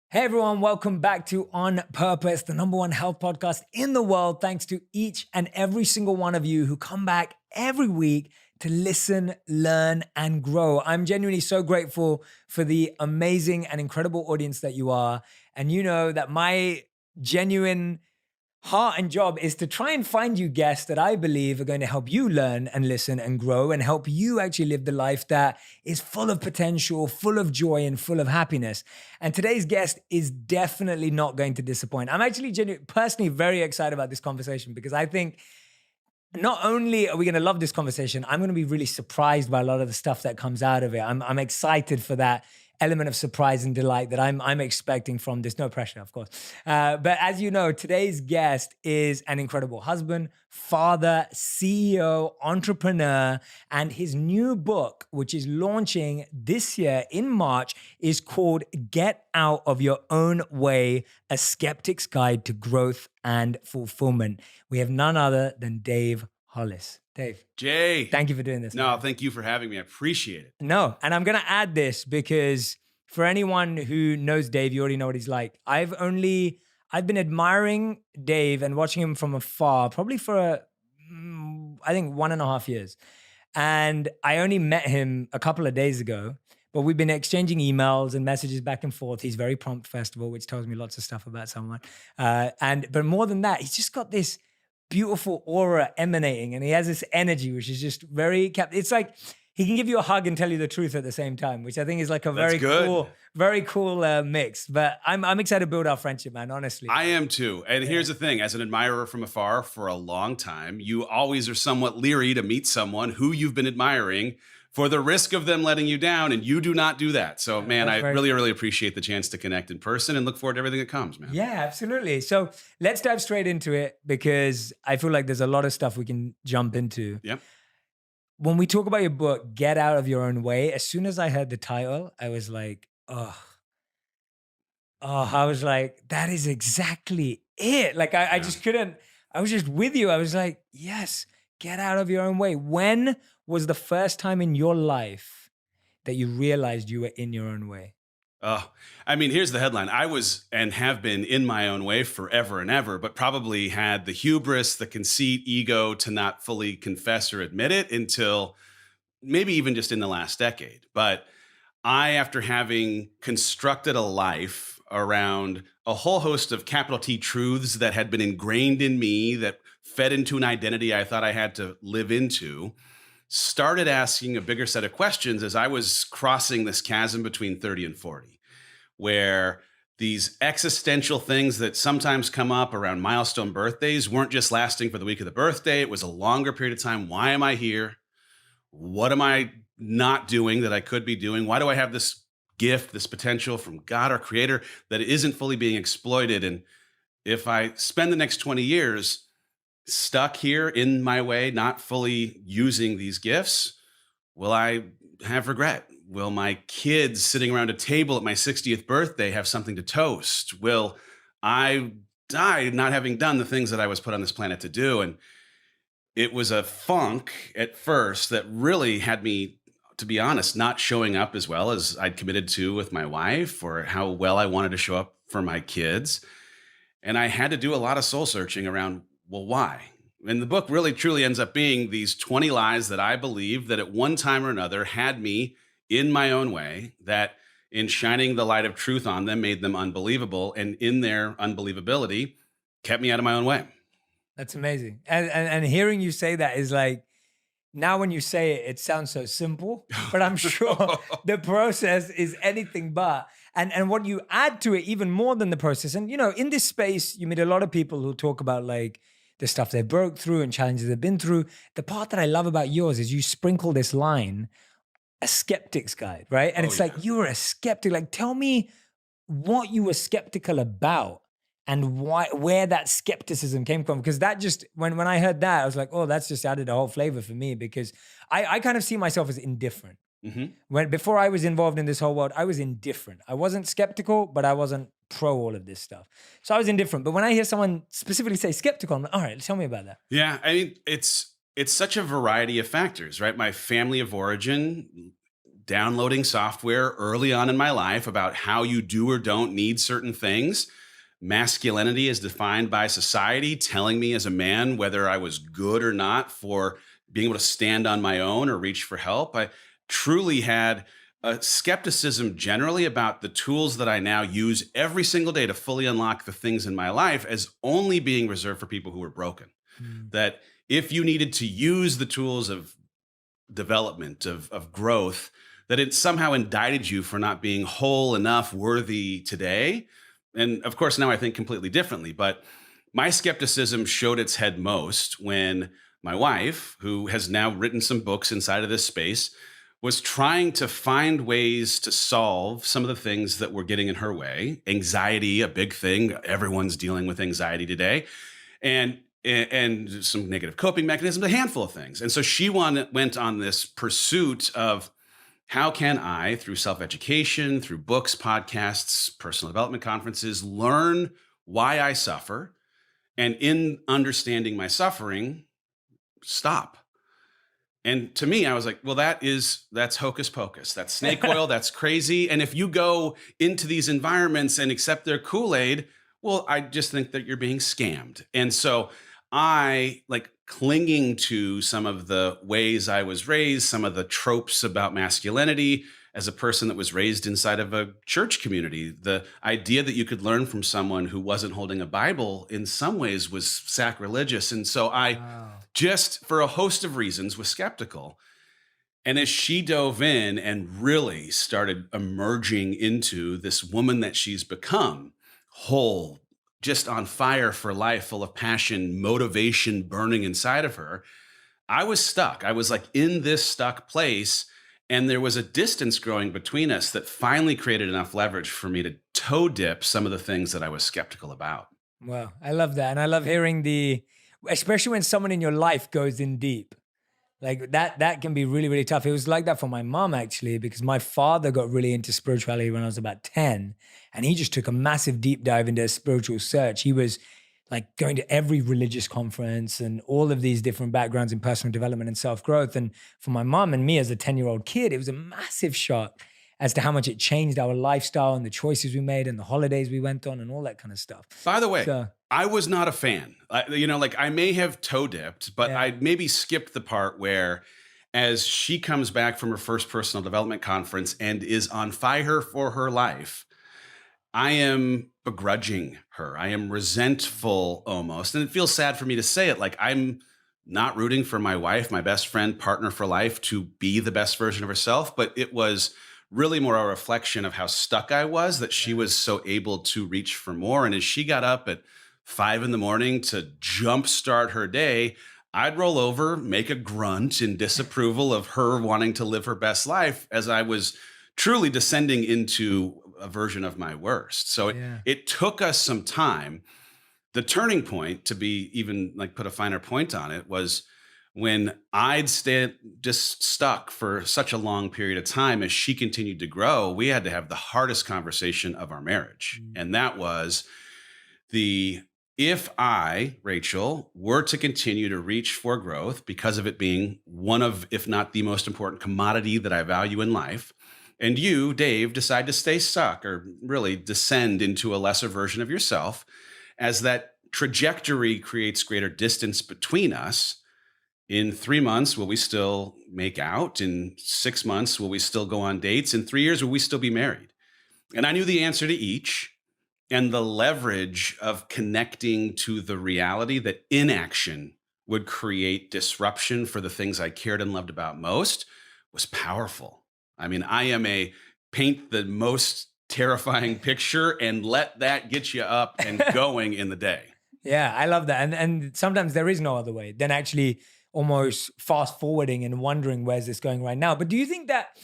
Hey everyone, welcome back to On Purpose, the number one health podcast in the world. Thanks to each and every single one of you who come back every week to listen, learn, and grow. I'm genuinely so grateful for the amazing and incredible audience that you are. And you know that my genuine heart and job is to try and find you guests that I believe are going to help you learn and listen and grow and help you actually live the life that is full of potential, full of joy, and full of happiness. And today's guest is definitely not going to disappoint. I'm actually personally very excited about this conversation because I think not only are we going to love this conversation, I'm going to be really surprised by a lot of the stuff that comes out of it. I'm excited for that element of surprise and delight that I'm expecting from this. No pressure, of course. But as you know, today's guest is an incredible husband, father, CEO, entrepreneur, and his new book, which is launching this year in March, is called Get Out of Your Own Way, A Skeptic's Guide to Growth and Fulfillment. We have none other than Dave Hollis. Dave. Jay. Thank you for doing this. No, man. thank you for having me. I appreciate it. No, and I'm going to add this because for anyone who knows Dave, you already know what he's like. I've been admiring Dave and watching him from afar, probably for I think 1.5 years. And I only met him a couple of days ago, but we've been exchanging emails and messages back and forth. He's very prompt, first of all, which tells me lots of stuff about someone. But more than that, he's just got this beautiful aura emanating, and he has this energy which is just very it's like he can give you a hug and tell you the truth at the same time, which I think is like a very cool mix. But I'm excited to build our friendship, man, honestly. I am too. And here's the thing, as an admirer from afar for a long time, you always are somewhat leery to meet someone who you've been admiring for the risk of them letting you down, and you do not do that. So, man, I really appreciate the chance to connect in person and look forward to everything that comes, man. Yeah, absolutely. So let's dive straight into it because I feel like there's a lot of stuff we can jump into. Yep. When we talk about your book, Get Out of Your Own Way, as soon as I heard the title, I was like, I was like, that is exactly it. Like, I just couldn't, I was just with you. I was like, yes, get out of your own way. When was the first time in your life that you realized you were in your own way? Oh, I mean, here's the headline. I was and have been in my own way forever and ever, but probably had the hubris, the conceit, ego to not fully confess or admit it until maybe even just in the last decade. But after having constructed a life around a whole host of capital T truths that had been ingrained in me, that fed into an identity I thought I had to live into, started asking a bigger set of questions as I was crossing this chasm between 30 and 40, where these existential things that sometimes come up around milestone birthdays weren't just lasting for the week of the birthday. It was a longer period of time. Why am I here? What am I not doing that I could be doing? Why do I have this gift, this potential from God, our creator, that isn't fully being exploited? And if I spend the next 20 years stuck here in my way, not fully using these gifts, will I have regret? Will my kids sitting around a table at my 60th birthday have something to toast? Will I die not having done the things that I was put on this planet to do? And it was a funk at first that really had me, to be honest, not showing up as well as I'd committed to with my wife or how well I wanted to show up for my kids. And I had to do a lot of soul searching around, well, why? And the book really truly ends up being these 20 lies that I believe that at one time or another had me in my own way, that in shining the light of truth on them made them unbelievable. And in their unbelievability, kept me out of my own way. That's amazing. And hearing you say that is like, now when you say it, it sounds so simple, but I'm sure the process is anything but. And what you add to it even more than the process. And, you know, in this space, you meet a lot of people who talk about like the stuff they broke through and challenges they've been through. The part that I love about yours is you sprinkle this line, a skeptic's guide, right? And it's like, you were a skeptic. Like, tell me what you were skeptical about and where that skepticism came from. Because that just, when I heard that, I was like, oh, that's just added a whole flavor for me, because I kind of see myself as indifferent. Before I was involved in this whole world, I was indifferent. I wasn't skeptical, but I wasn't pro all of this stuff. So I was indifferent. But when I hear someone specifically say skeptical, I'm like, all right, tell me about that. Yeah, I mean, it's such a variety of factors, right? My family of origin downloading software early on in my life about how you do or don't need certain things. Masculinity is defined by society telling me as a man whether I was good or not for being able to stand on my own or reach for help. I truly had a skepticism generally about the tools that I now use every single day to fully unlock the things in my life as only being reserved for people who were broken. Mm. That if you needed to use the tools of development, of growth, that it somehow indicted you for not being whole enough, worthy today. And of course, now I think completely differently. But my skepticism showed its head most when my wife, who has now written some books inside of this space, was trying to find ways to solve some of the things that were getting in her way. Anxiety, a big thing. Everyone's dealing with anxiety today. And some negative coping mechanisms, a handful of things. And so she went on this pursuit of how can I, through self-education, through books, podcasts, personal development conferences, learn why I suffer, and in understanding my suffering, stop. And to me, I was like, well, that's hocus pocus. That's snake oil. That's crazy. And if you go into these environments and accept their Kool-Aid, well, I just think that you're being scammed. And so I like clinging to some of the ways I was raised, some of the tropes about masculinity as a person that was raised inside of a church community. The idea that you could learn from someone who wasn't holding a Bible in some ways was sacrilegious. And so I Wow. just, for a host of reasons, was skeptical. And as she dove in and really started emerging into this woman that she's become, whole, just on fire for life, full of passion, motivation burning inside of her, I was stuck. I was like in this stuck place. And there was a distance growing between us that finally created enough leverage for me to toe dip some of the things that I was skeptical about. Wow, I love that. And I love hearing especially when someone in your life goes in deep. Like that can be really, really tough. It was like that for my mom, actually, because my father got really into spirituality when I was about 10. And he just took a massive deep dive into a spiritual search. He was like going to every religious conference and all of these different backgrounds in personal development and self-growth. And for my mom and me as a 10-year-old kid, it was a massive shock as to how much it changed our lifestyle and the choices we made and the holidays we went on and all that kind of stuff. By the way, So, I was not a fan. Like I may have toe dipped, but Yeah. I maybe skipped the part where as she comes back from her first personal development conference and is on fire for her life, I am begrudging her. I am resentful almost. And it feels sad for me to say it. Like I'm not rooting for my wife, my best friend, partner for life to be the best version of herself, but it was really more a reflection of how stuck I was that she was so able to reach for more. And as she got up at 5 a.m. to jumpstart her day, I'd roll over, make a grunt in disapproval of her wanting to live her best life as I was truly descending into a version of my worst. So Yeah. it took us some time. The turning point, to be even like put a finer point on it, was when I'd stayed just stuck for such a long period of time. As she continued to grow, we had to have the hardest conversation of our marriage. Mm. And that was if I, Rachel, were to continue to reach for growth because of it being one of, if not the most important commodity that I value in life, and you, Dave, decide to stay stuck or really descend into a lesser version of yourself, as that trajectory creates greater distance between us, in 3 months, will we still make out? In 6 months, will we still go on dates? In 3 years, will we still be married? And I knew the answer to each. And the leverage of connecting to the reality that inaction would create disruption for the things I cared and loved about most was powerful. I mean, I am a paint the most terrifying picture and let that get you up and going in the day. Yeah, I love that. And sometimes there is no other way than actually almost fast forwarding and wondering where's this going right now. But do you think that,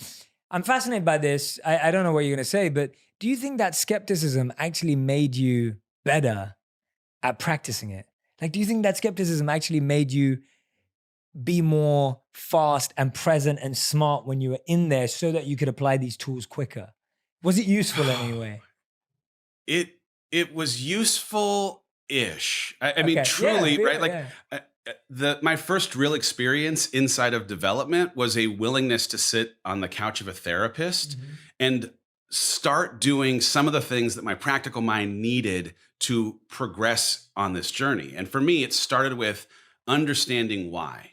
I'm fascinated by this, I don't know what you're going to say, but do you think that skepticism actually made you better at practicing it? Like, do you think that skepticism actually made you be more fast and present and smart when you were in there so that you could apply these tools quicker? Was it useful in any way? It was useful-ish. I mean, Okay. truly, Yeah, right? Like yeah. My first real experience inside of development was a willingness to sit on the couch of a therapist Mhm. and start doing some of the things that my practical mind needed to progress on this journey. And for me, it started with understanding why.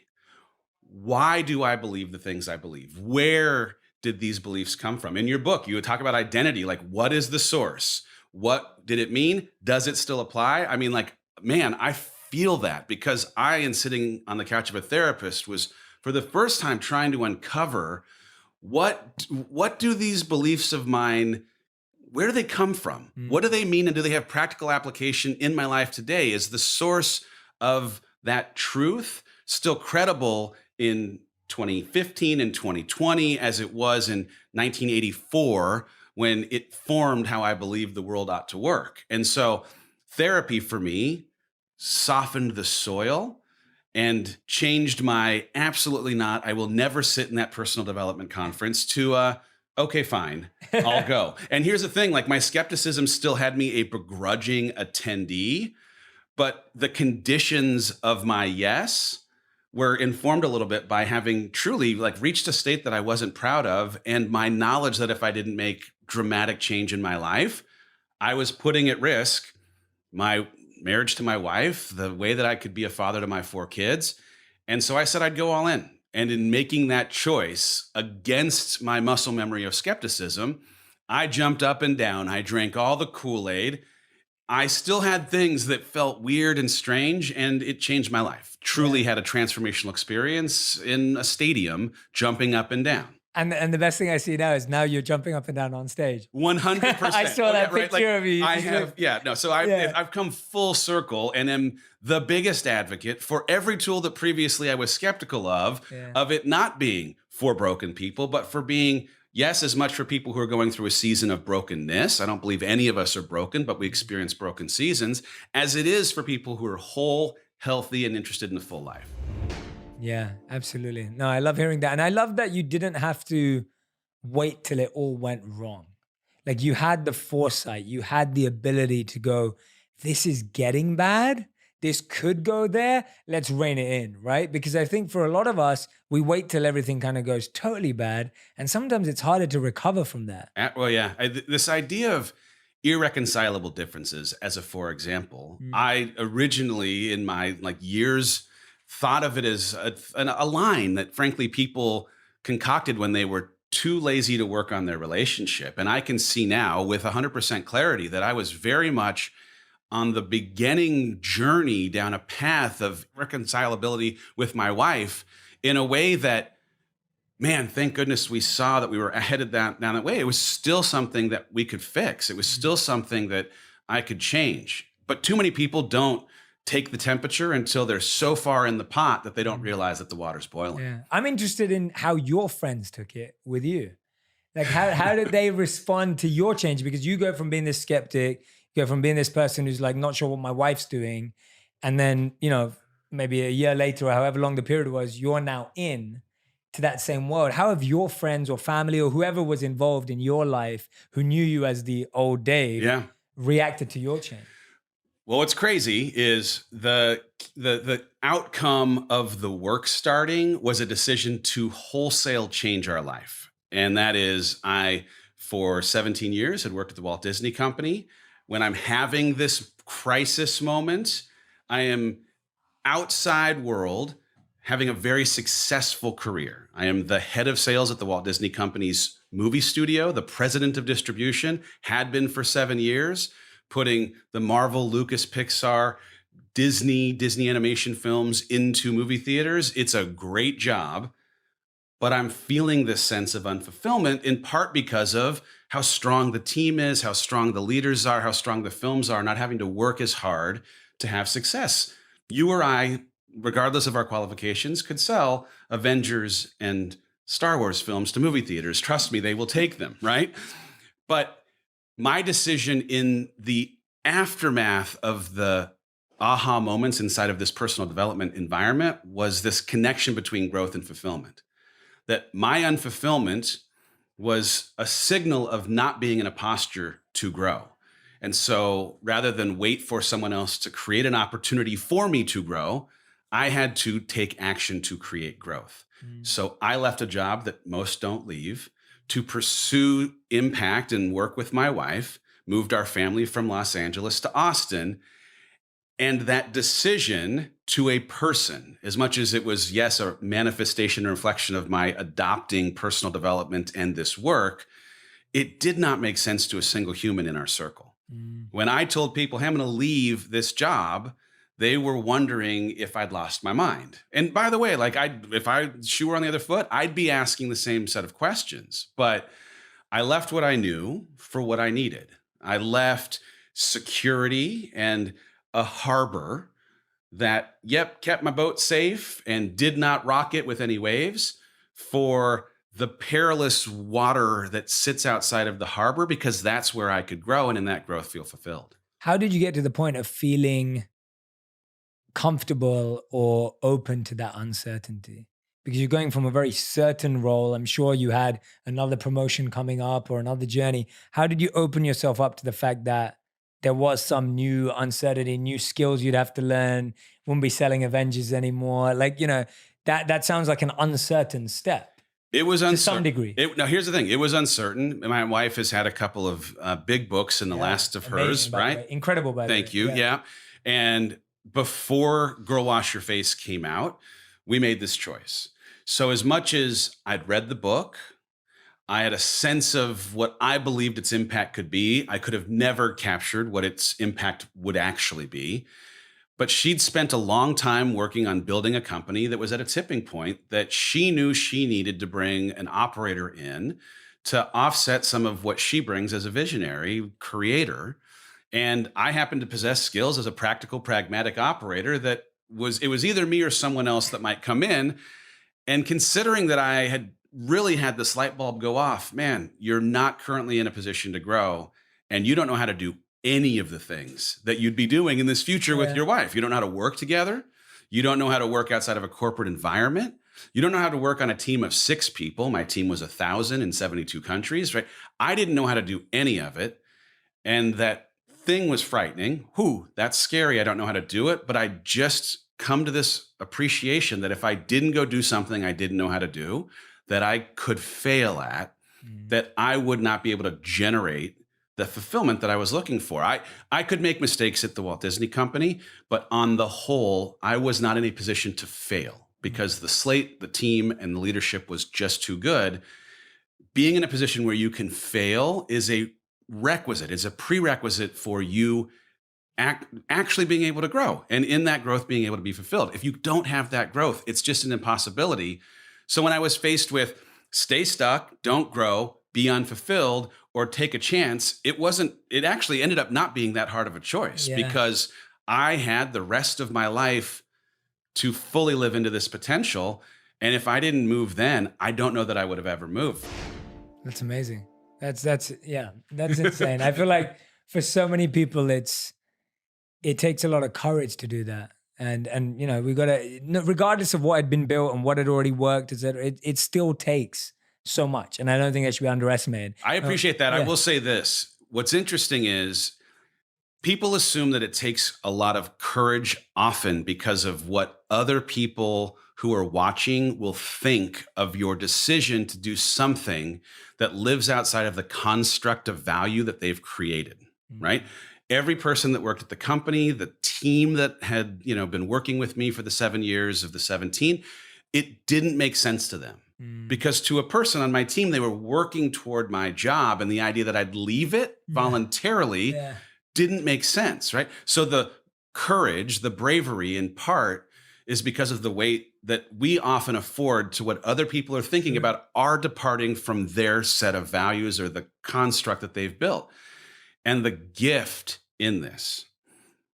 Why do I believe the things I believe? Where did these beliefs come from? In your book, you would talk about identity, like what is the source? What did it mean? Does it still apply? I mean, like, man, I feel that because I, in sitting on the couch of a therapist, was for the first time trying to uncover what do these beliefs of mine, where do they come from? Mm. What do they mean? And do they have practical application in my life today? Is the source of that truth still credible in 2015 and 2020 as it was in 1984 when it formed how I believed the world ought to work? And so therapy for me softened the soil and changed my absolutely not, I will never sit in that personal development conference to okay, fine, I'll go. And here's the thing, like my skepticism still had me a begrudging attendee, but the conditions of my yes were informed a little bit by having truly like reached a state that I wasn't proud of, and my knowledge that if I didn't make dramatic change in my life, I was putting at risk my marriage to my wife, the way that I could be a father to my 4 kids. And so I said I'd go all in. And in making that choice against my muscle memory of skepticism, I jumped up and down. I drank all the Kool-Aid. I still had things that felt weird and strange, and it changed my life. Truly had a transformational experience in a stadium, jumping up and down. And the best thing I see now is now you're jumping up and down on stage. 100%. I saw that picture of you. I have, So I've come full circle and am the biggest advocate for every tool that previously I was skeptical of it not being for broken people, but for being, yes, as much for people who are going through a season of brokenness. I don't believe any of us are broken, but we experience broken seasons, as it is for people who are whole, healthy, and interested in the full life. Yeah, absolutely. No, I love hearing that. And I love that you didn't have to wait till it all went wrong. Like you had the foresight, you had the ability to go, this is getting bad. This could go there. Let's rein it in, right? Because I think for a lot of us, we wait till everything kind of goes totally bad. And sometimes it's harder to recover from that. This idea of irreconcilable differences, as a for example, I originally in my years thought of it as a line that frankly people concocted when they were too lazy to work on their relationship. And I can see now with 100% clarity that I was very much on the beginning journey down a path of reconcilability with my wife in a way that, man, thank goodness we saw that we were headed down that way. It was still something that we could fix. It was still something that I could change. But too many people don't take the temperature until they're so far in the pot that they don't realize that the water's boiling. Yeah. I'm interested in how your friends took it with you. Like how did they respond to your change? Because you go from being this skeptic, you go from being this person who's like not sure what my wife's doing. And then, maybe a year later or however long the period was, you're now in to that same world. How have your friends or family or whoever was involved in your life who knew you as the old Dave reacted to your change? Well, what's crazy is the outcome of the work starting was a decision to wholesale change our life. And that is, I, for 17 years, had worked at the Walt Disney Company. When I'm having this crisis moment, I am outside world having a very successful career. I am the head of sales at the Walt Disney Company's movie studio, the president of distribution, had been for 7 years, putting the Marvel, Lucas, Pixar, Disney animation films into movie theaters. It's a great job, but I'm feeling this sense of unfulfillment in part because of how strong the team is, how strong the leaders are, how strong the films are, not having to work as hard to have success. You or I, regardless of our qualifications, could sell Avengers and Star Wars films to movie theaters. Trust me, they will take them, right? But my decision in the aftermath of the aha moments inside of this personal development environment was this connection between growth and fulfillment. That my unfulfillment was a signal of not being in a posture to grow. And so rather than wait for someone else to create an opportunity for me to grow, I had to take action to create growth. So I left a job that most don't leave to pursue impact and work with my wife, moved our family from Los Angeles to Austin. And that decision to a person, as much as it was, yes, a manifestation and reflection of my adopting personal development and this work, it did not make sense to a single human in our circle. When I told people, hey, I'm going to leave this job, they were wondering if I'd lost my mind. And by the way, like if shoe were on the other foot, I'd be asking the same set of questions. But I left what I knew for what I needed. I left security and a harbor that, kept my boat safe and did not rock it with any waves for the perilous water that sits outside of the harbor, because that's where I could grow and in that growth feel fulfilled. How did you get to the point of feeling comfortable or open to that uncertainty? Because you're going from a very certain role. I'm sure you had another promotion coming up or another journey. How did you open yourself up to the fact that there was some new uncertainty, new skills you'd have to learn, wouldn't be selling Avengers anymore? Like, that sounds like an uncertain step. It was uncertain. To some degree. Now, here's the thing. It was uncertain. My wife has had a couple of big books, and the last of hers, right? Incredible, by the way. Thank you. Yeah. And before Girl Wash Your Face came out, we made this choice. So as much as I'd read the book, I had a sense of what I believed its impact could be. I could have never captured what its impact would actually be. But she'd spent a long time working on building a company that was at a tipping point that she knew she needed to bring an operator in to offset some of what she brings as a visionary creator. And I happened to possess skills as a practical, pragmatic operator it was either me or someone else that might come in. And considering that I had really had this light bulb go off, man, you're not currently in a position to grow, and you don't know how to do any of the things that you'd be doing in this future with your wife. You don't know how to work together. You don't know how to work outside of a corporate environment. You don't know how to work on a team of 6 people. My team was 1,000 in 72 countries, right? I didn't know how to do any of it. And that thing was frightening. That's scary. I don't know how to do it. But I just come to this appreciation that if I didn't go do something I didn't know how to do, that I could fail at, that I would not be able to generate the fulfillment that I was looking for. I could make mistakes at the Walt Disney Company, but on the whole, I was not in a position to fail because the slate, the team, and the leadership was just too good. Being in a position where you can fail is a prerequisite for you actually being able to grow, and in that growth being able to be fulfilled. If you don't have that growth, it's just an impossibility. So when I was faced with stay stuck, don't grow, be unfulfilled, or take a chance, it actually ended up not being that hard of a choice because I had the rest of my life to fully live into this potential. And if I didn't move then, I don't know that I would have ever moved. That's amazing. That's insane. I feel like for so many people, it takes a lot of courage to do that. And we got to, regardless of what had been built and what had already worked, it still takes so much. And I don't think that should be underestimated. I appreciate that. I will say this. What's interesting is people assume that it takes a lot of courage often because of what other people who are watching will think of your decision to do something that lives outside of the construct of value that they've created, right? Every person that worked at the company, the team that had, been working with me for the 7 years of the 17, it didn't make sense to them. Because to a person on my team, they were working toward my job, and the idea that I'd leave it voluntarily didn't make sense, right? So the courage, the bravery in part is because of the weight that we often afford to what other people are thinking about our departing from their set of values or the construct that they've built. And the gift in this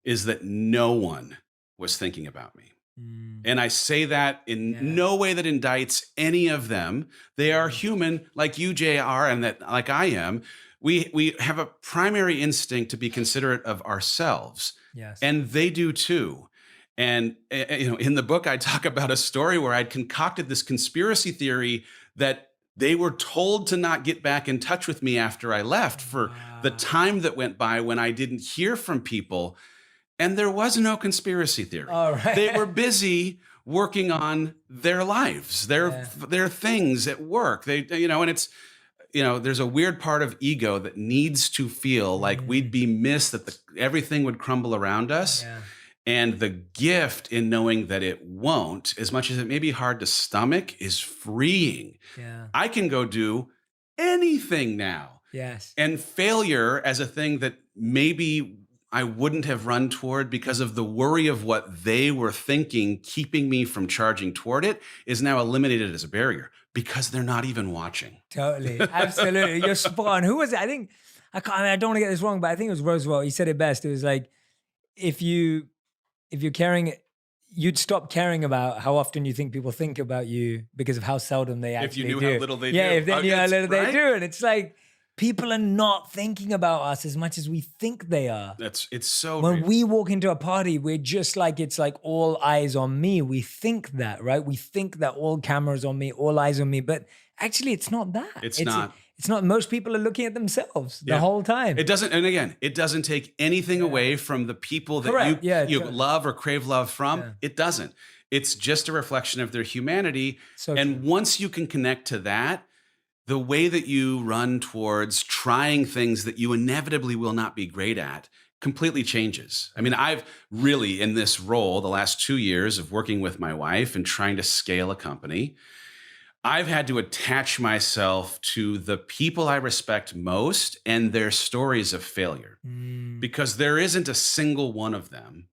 is that no one was thinking about me. And I say that in no way that indicts any of them. They are human like you, JR, and that like I am. We have a primary instinct to be considerate of ourselves. Yes. And they do too. And in the book, I talk about a story where I'd concocted this conspiracy theory that they were told to not get back in touch with me after I left for the time that went by when I didn't hear from people. And there was no conspiracy theory. All right. They were busy working on their lives, their things at work. They, and it's, there's a weird part of ego that needs to feel like we'd be missed, that everything would crumble around us. Yeah. And the gift in knowing that it won't, as much as it may be hard to stomach, is freeing. Yeah. I can go do anything now. Yes. And failure as a thing that maybe I wouldn't have run toward because of the worry of what they were thinking, keeping me from charging toward it, is now eliminated as a barrier because they're not even watching. Totally. Absolutely. You're spot on. Who was it? I don't want to get this wrong, but I think it was Roosevelt. He said it best. It was like, if you're caring, you'd stop caring about how often you think people think about you because of how seldom they actually do. If you knew how little they do. Yeah, if they knew how little they right? do. And it's like, people are not thinking about us as much as we think they are. It's so when real. we walk into a party, we're just like, it's like all eyes on me. We think that, right? We think that all cameras on me, all eyes on me, but actually it's not that. It's not. It's not. Most people are looking at themselves the whole time. It doesn't, and again, it doesn't take anything away from the people that you love or crave love from. Yeah. It doesn't. It's just a reflection of their humanity. So and true. once you can connect to that, the way that you run towards trying things that you inevitably will not be great at completely changes. I mean, I've really, in this role, the last 2 years of working with my wife and trying to scale a company, I've had to attach myself to the people I respect most and their stories of failure, because there isn't a single one of them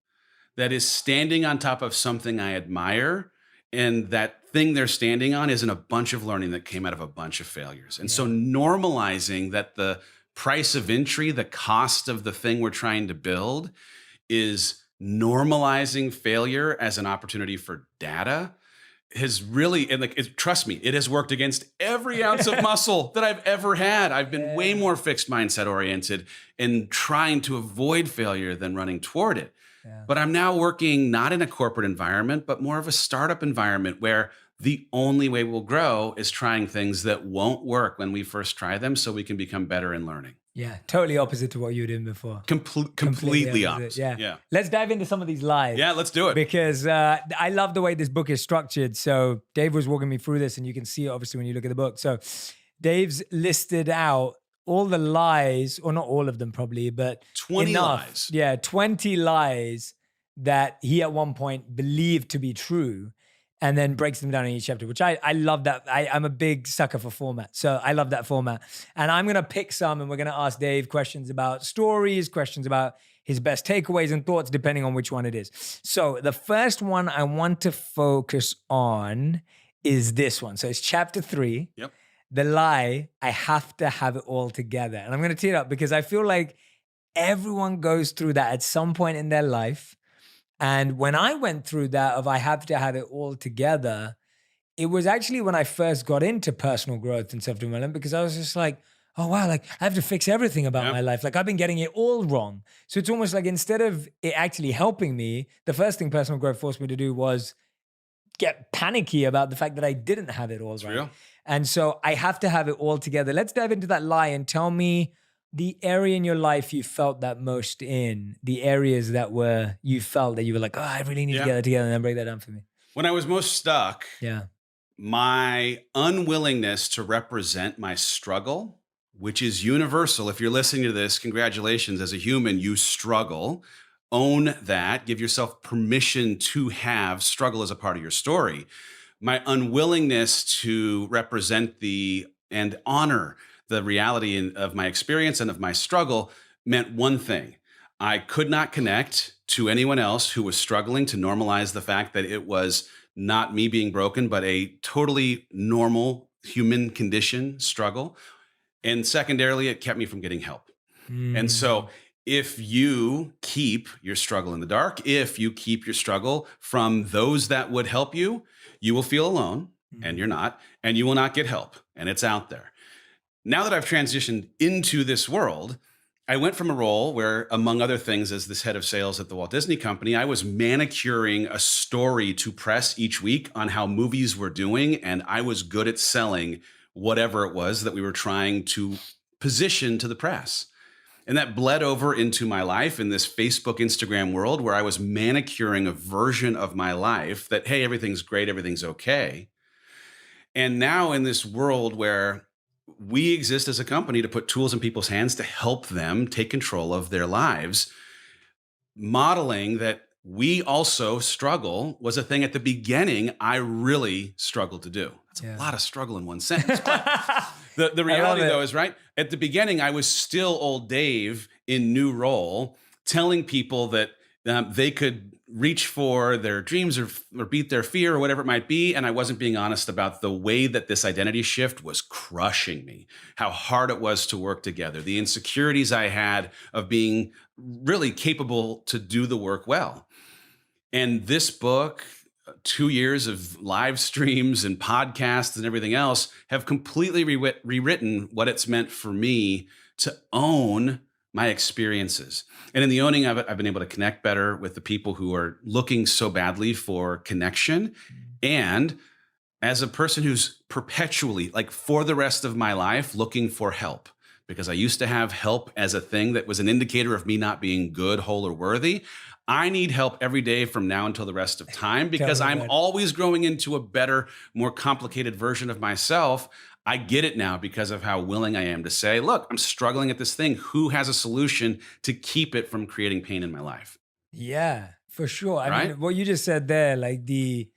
that is standing on top of something I admire, and that thing they're standing on isn't a bunch of learning that came out of a bunch of failures. And so normalizing that the price of entry, the cost of the thing we're trying to build, is normalizing failure as an opportunity for data has really, and trust me, it has worked against every ounce of muscle that I've ever had. I've been way more fixed mindset oriented and trying to avoid failure than running toward it. Yeah. But I'm now working not in a corporate environment, but more of a startup environment where the only way we'll grow is trying things that won't work when we first try them, so we can become better in learning. Yeah, totally opposite to what you were doing before. Completely opposite. Yeah. Let's dive into some of these lies. Yeah, let's do it. Because I love the way this book is structured. So Dave was walking me through this, and you can see it obviously when you look at the book. So Dave's listed out all the lies, or not all of them probably, but 20 enough. lies. Yeah, 20 lies that he at one point believed to be true, and then breaks them down in each chapter, which I love that. I'm a big sucker for format. So I love that format. And I'm going to pick some, and we're going to ask Dave questions about stories, questions about his best takeaways and thoughts, depending on which one it is. So the first one I want to focus on is this one. So it's chapter 3. Yep. The lie, I have to have it all together. And I'm going to tee it up because I feel like everyone goes through that at some point in their life. And when I went through that of I have to have it all together, it was actually when I first got into personal growth and self-development, because I was just like, oh, wow, like I have to fix everything about my life. Like I've been getting it all wrong. So it's almost like instead of it actually helping me, the first thing personal growth forced me to do was get panicky about the fact that I didn't have it all right. Real. And so I have to have it all together. Let's dive into that lie and tell me the area in your life you felt that most in, the areas that you felt that you were like, oh, I really need to get that together, and then break that down for me. When I was most stuck, Yeah. my unwillingness to represent my struggle, which is universal. If you're listening to this, congratulations. As a human, you struggle. Own that. Give yourself permission to have struggle as a part of your story. My unwillingness to represent and honor the reality of my experience and of my struggle meant one thing. I could not connect to anyone else who was struggling to normalize the fact that it was not me being broken, but a totally normal human condition struggle. And secondarily, it kept me from getting help. And so if you keep your struggle in the dark, if you keep your struggle from those that would help you, you will feel alone, and you're not, and you will not get help, and it's out there. Now that I've transitioned into this world, I went from a role where, among other things, as this head of sales at the Walt Disney Company, I was manicuring a story to press each week on how movies were doing, and I was good at selling whatever it was that we were trying to position to the press. And that bled over into my life in this Facebook, Instagram world where I was manicuring a version of my life that, hey, everything's great, everything's okay. And now in this world where we exist as a company to put tools in people's hands to help them take control of their lives, modeling that we also struggle was a thing at the beginning I really struggled to do. That's a lot of struggle in one sentence. But the reality, though, is right. At the beginning, I was still old Dave in new role, telling people that they could reach for their dreams or beat their fear or whatever it might be. And I wasn't being honest about the way that this identity shift was crushing me, how hard it was to work together, the insecurities I had of being really capable to do the work well. And this book, 2 years of live streams and podcasts and everything else have completely rewritten what it's meant for me to own my experiences. And in the owning of it, I've been able to connect better with the people who are looking so badly for connection. And as a person who's perpetually, like for the rest of my life, looking for help, because I used to have help as a thing that was an indicator of me not being good, whole, or worthy. I need help every day from now until the rest of time because I'm always growing into a better, more complicated version of myself. I get it now because of how willing I am to say, look, I'm struggling at this thing. Who has a solution to keep it from creating pain in my life? Yeah, for sure. I mean, what you just said there, like the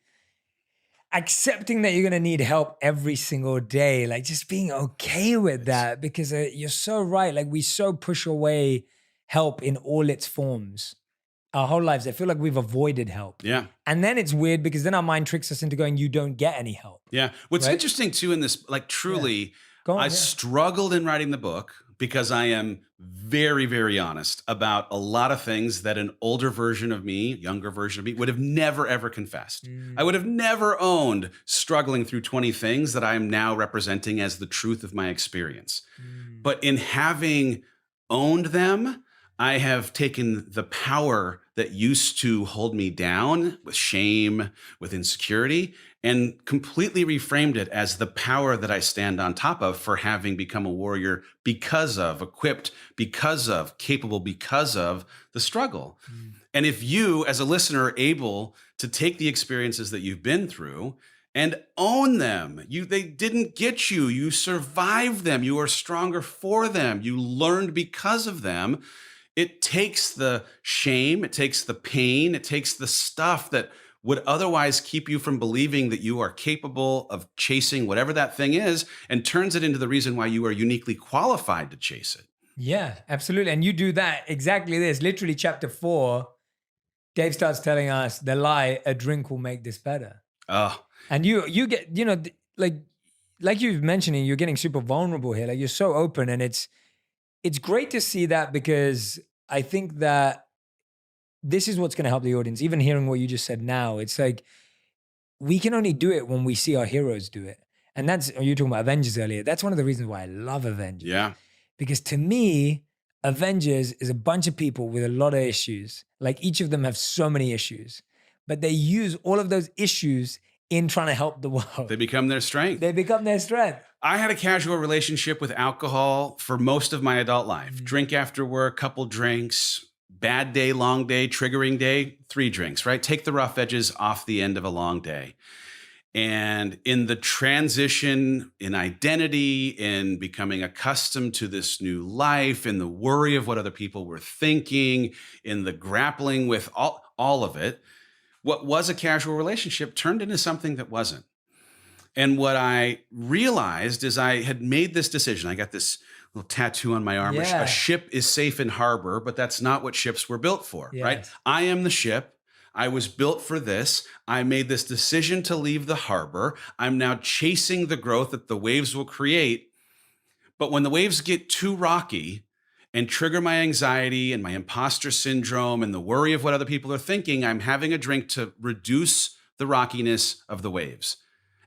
accepting that you're going to need help every single day, like just being okay with that, because you're so right. Like we so push away help in all its forms our whole lives. I feel like we've avoided help. Yeah. And then it's weird because then our mind tricks us into going, you don't get any help. Yeah. What's interesting too in this, like truly, I struggled in writing the book because I am very, very honest about a lot of things that an older version of me, younger version of me would have never, ever confessed. I would have never owned struggling through 20 things that I am now representing as the truth of my experience. But in having owned them, I have taken the power that used to hold me down with shame, with insecurity, and completely reframed it as the power that I stand on top of for having become a warrior because of, equipped because of, capable because of the struggle. And if you, as a listener, are able to take the experiences that you've been through and own them, they didn't get you, you survived them, you are stronger for them, you learned because of them. It takes the shame, it takes the pain, it takes the stuff that would otherwise keep you from believing that you are capable of chasing whatever that thing is and turns it into the reason why you are uniquely qualified to chase it. Yeah, absolutely. And you do that exactly this. Literally chapter 4, Dave starts telling us the lie, a drink will make this better. Oh. And you get, like you've mentioning, you're getting super vulnerable here. Like you're so open, and it's great to see that, because I think that this is what's going to help the audience. Even hearing what you just said now, it's like we can only do it when we see our heroes do it. And you were talking about Avengers earlier. That's one of the reasons why I love Avengers. Yeah. Because to me, Avengers is a bunch of people with a lot of issues. Like each of them have so many issues, but they use all of those issues in trying to help the world. They become their strength. They become their strength. I had a casual relationship with alcohol for most of my adult life. Drink after work, couple drinks, bad day, long day, triggering day, 3 drinks, right? Take the rough edges off the end of a long day. And in the transition in identity, in becoming accustomed to this new life, in the worry of what other people were thinking, in the grappling with all of it, what was a casual relationship turned into something that wasn't. And what I realized is I had made this decision. I got this little tattoo on my arm. Yeah. A ship is safe in harbor, but that's not what ships were built for, right? I am the ship. I was built for this. I made this decision to leave the harbor. I'm now chasing the growth that the waves will create. But when the waves get too rocky and trigger my anxiety and my imposter syndrome and the worry of what other people are thinking, I'm having a drink to reduce the rockiness of the waves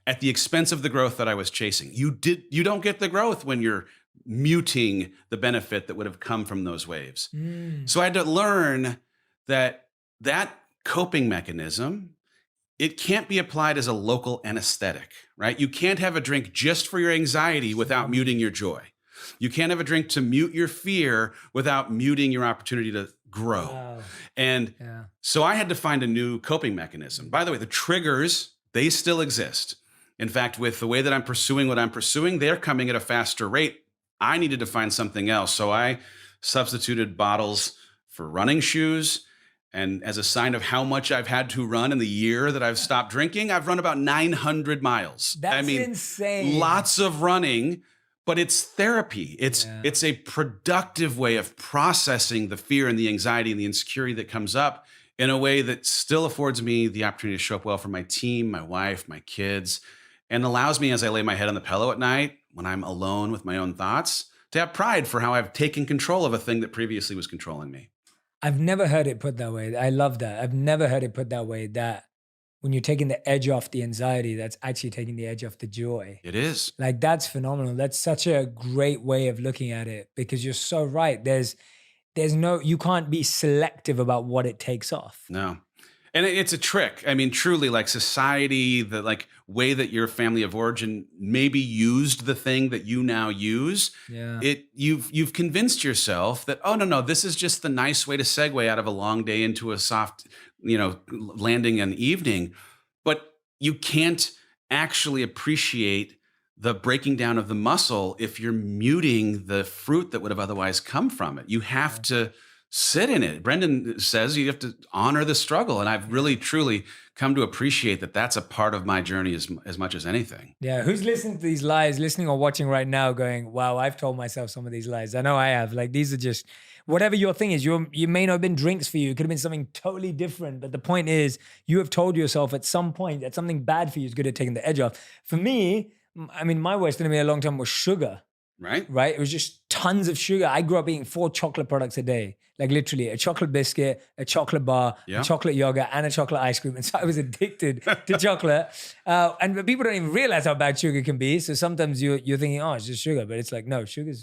at the expense of the growth that I was chasing. You don't get the growth when you're muting the benefit that would have come from those waves. So I had to learn that coping mechanism, it can't be applied as a local anesthetic, right? You can't have a drink just for your anxiety without muting your joy. You can't have a drink to mute your fear without muting your opportunity to grow. Wow. And Yeah. so I had to find a new coping mechanism. By the way, the triggers, they still exist. In fact, with the way that I'm pursuing what I'm pursuing, they're coming at a faster rate. I needed to find something else. So I substituted bottles for running shoes. And as a sign of how much I've had to run in the year that I've stopped drinking, I've run about 900 miles. That's insane. Lots of running, but it's therapy. It's a productive way of processing the fear and the anxiety and the insecurity that comes up in a way that still affords me the opportunity to show up well for my team, my wife, my kids, and allows me, as I lay my head on the pillow at night, when I'm alone with my own thoughts, to have pride for how I've taken control of a thing that previously was controlling me. I've never heard it put that way. I love that. I've never heard it put that way, that when you're taking the edge off the anxiety, that's actually taking the edge off the joy. It is. Like, that's phenomenal. That's such a great way of looking at it, because you're so right. There's no, you can't be selective about what it takes off. No. And it's a trick. I mean, truly, like society, the like way that your family of origin maybe used the thing that you now use. Yeah. You've convinced yourself that, oh no, this is just the nice way to segue out of a long day into a soft, landing an evening. But you can't actually appreciate the breaking down of the muscle if you're muting the fruit that would have otherwise come from it. You have to sit in it. Brendan says you have to honor the struggle. And I've really, truly come to appreciate that that's a part of my journey as much as anything. Yeah. Who's listening to these lies, listening or watching right now going, wow, I've told myself some of these lies. I know I have. Like, these are just, whatever your thing is, you may not have been drinks for you. It could have been something totally different. But the point is, you have told yourself at some point that something bad for you is good at taking the edge off. For me, I mean, my worst enemy a long time was sugar. Right? It was just tons of sugar. I grew up eating 4 chocolate products a day, like literally a chocolate biscuit, a chocolate bar, a chocolate yogurt, and a chocolate ice cream. And so I was addicted to chocolate. And people don't even realize how bad sugar can be. So sometimes you're thinking, oh, it's just sugar. But it's like, no, sugar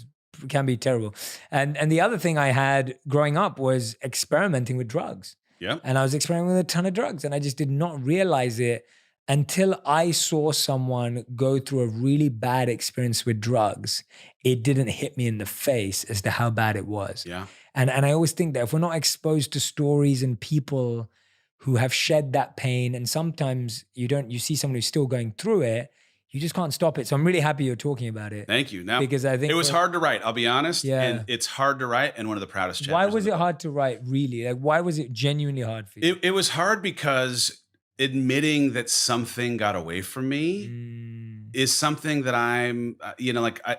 can be terrible. And the other thing I had growing up was experimenting with drugs. Yeah. And I was experimenting with a ton of drugs, and I just did not realize it until I saw someone go through a really bad experience with drugs. It didn't hit me in the face as to how bad it was. Yeah. And I always think that if we're not exposed to stories and people who have shed that pain, and sometimes you see someone who's still going through it, you just can't stop it. So I'm really happy you're talking about it. Thank you. Now, because I think it was hard to write, I'll be honest. Yeah. And it's hard to write, and one of the proudest chapters. Why was it hard to write, really? Like, why was it genuinely hard for you? It was hard because admitting that something got away from me is something that I'm,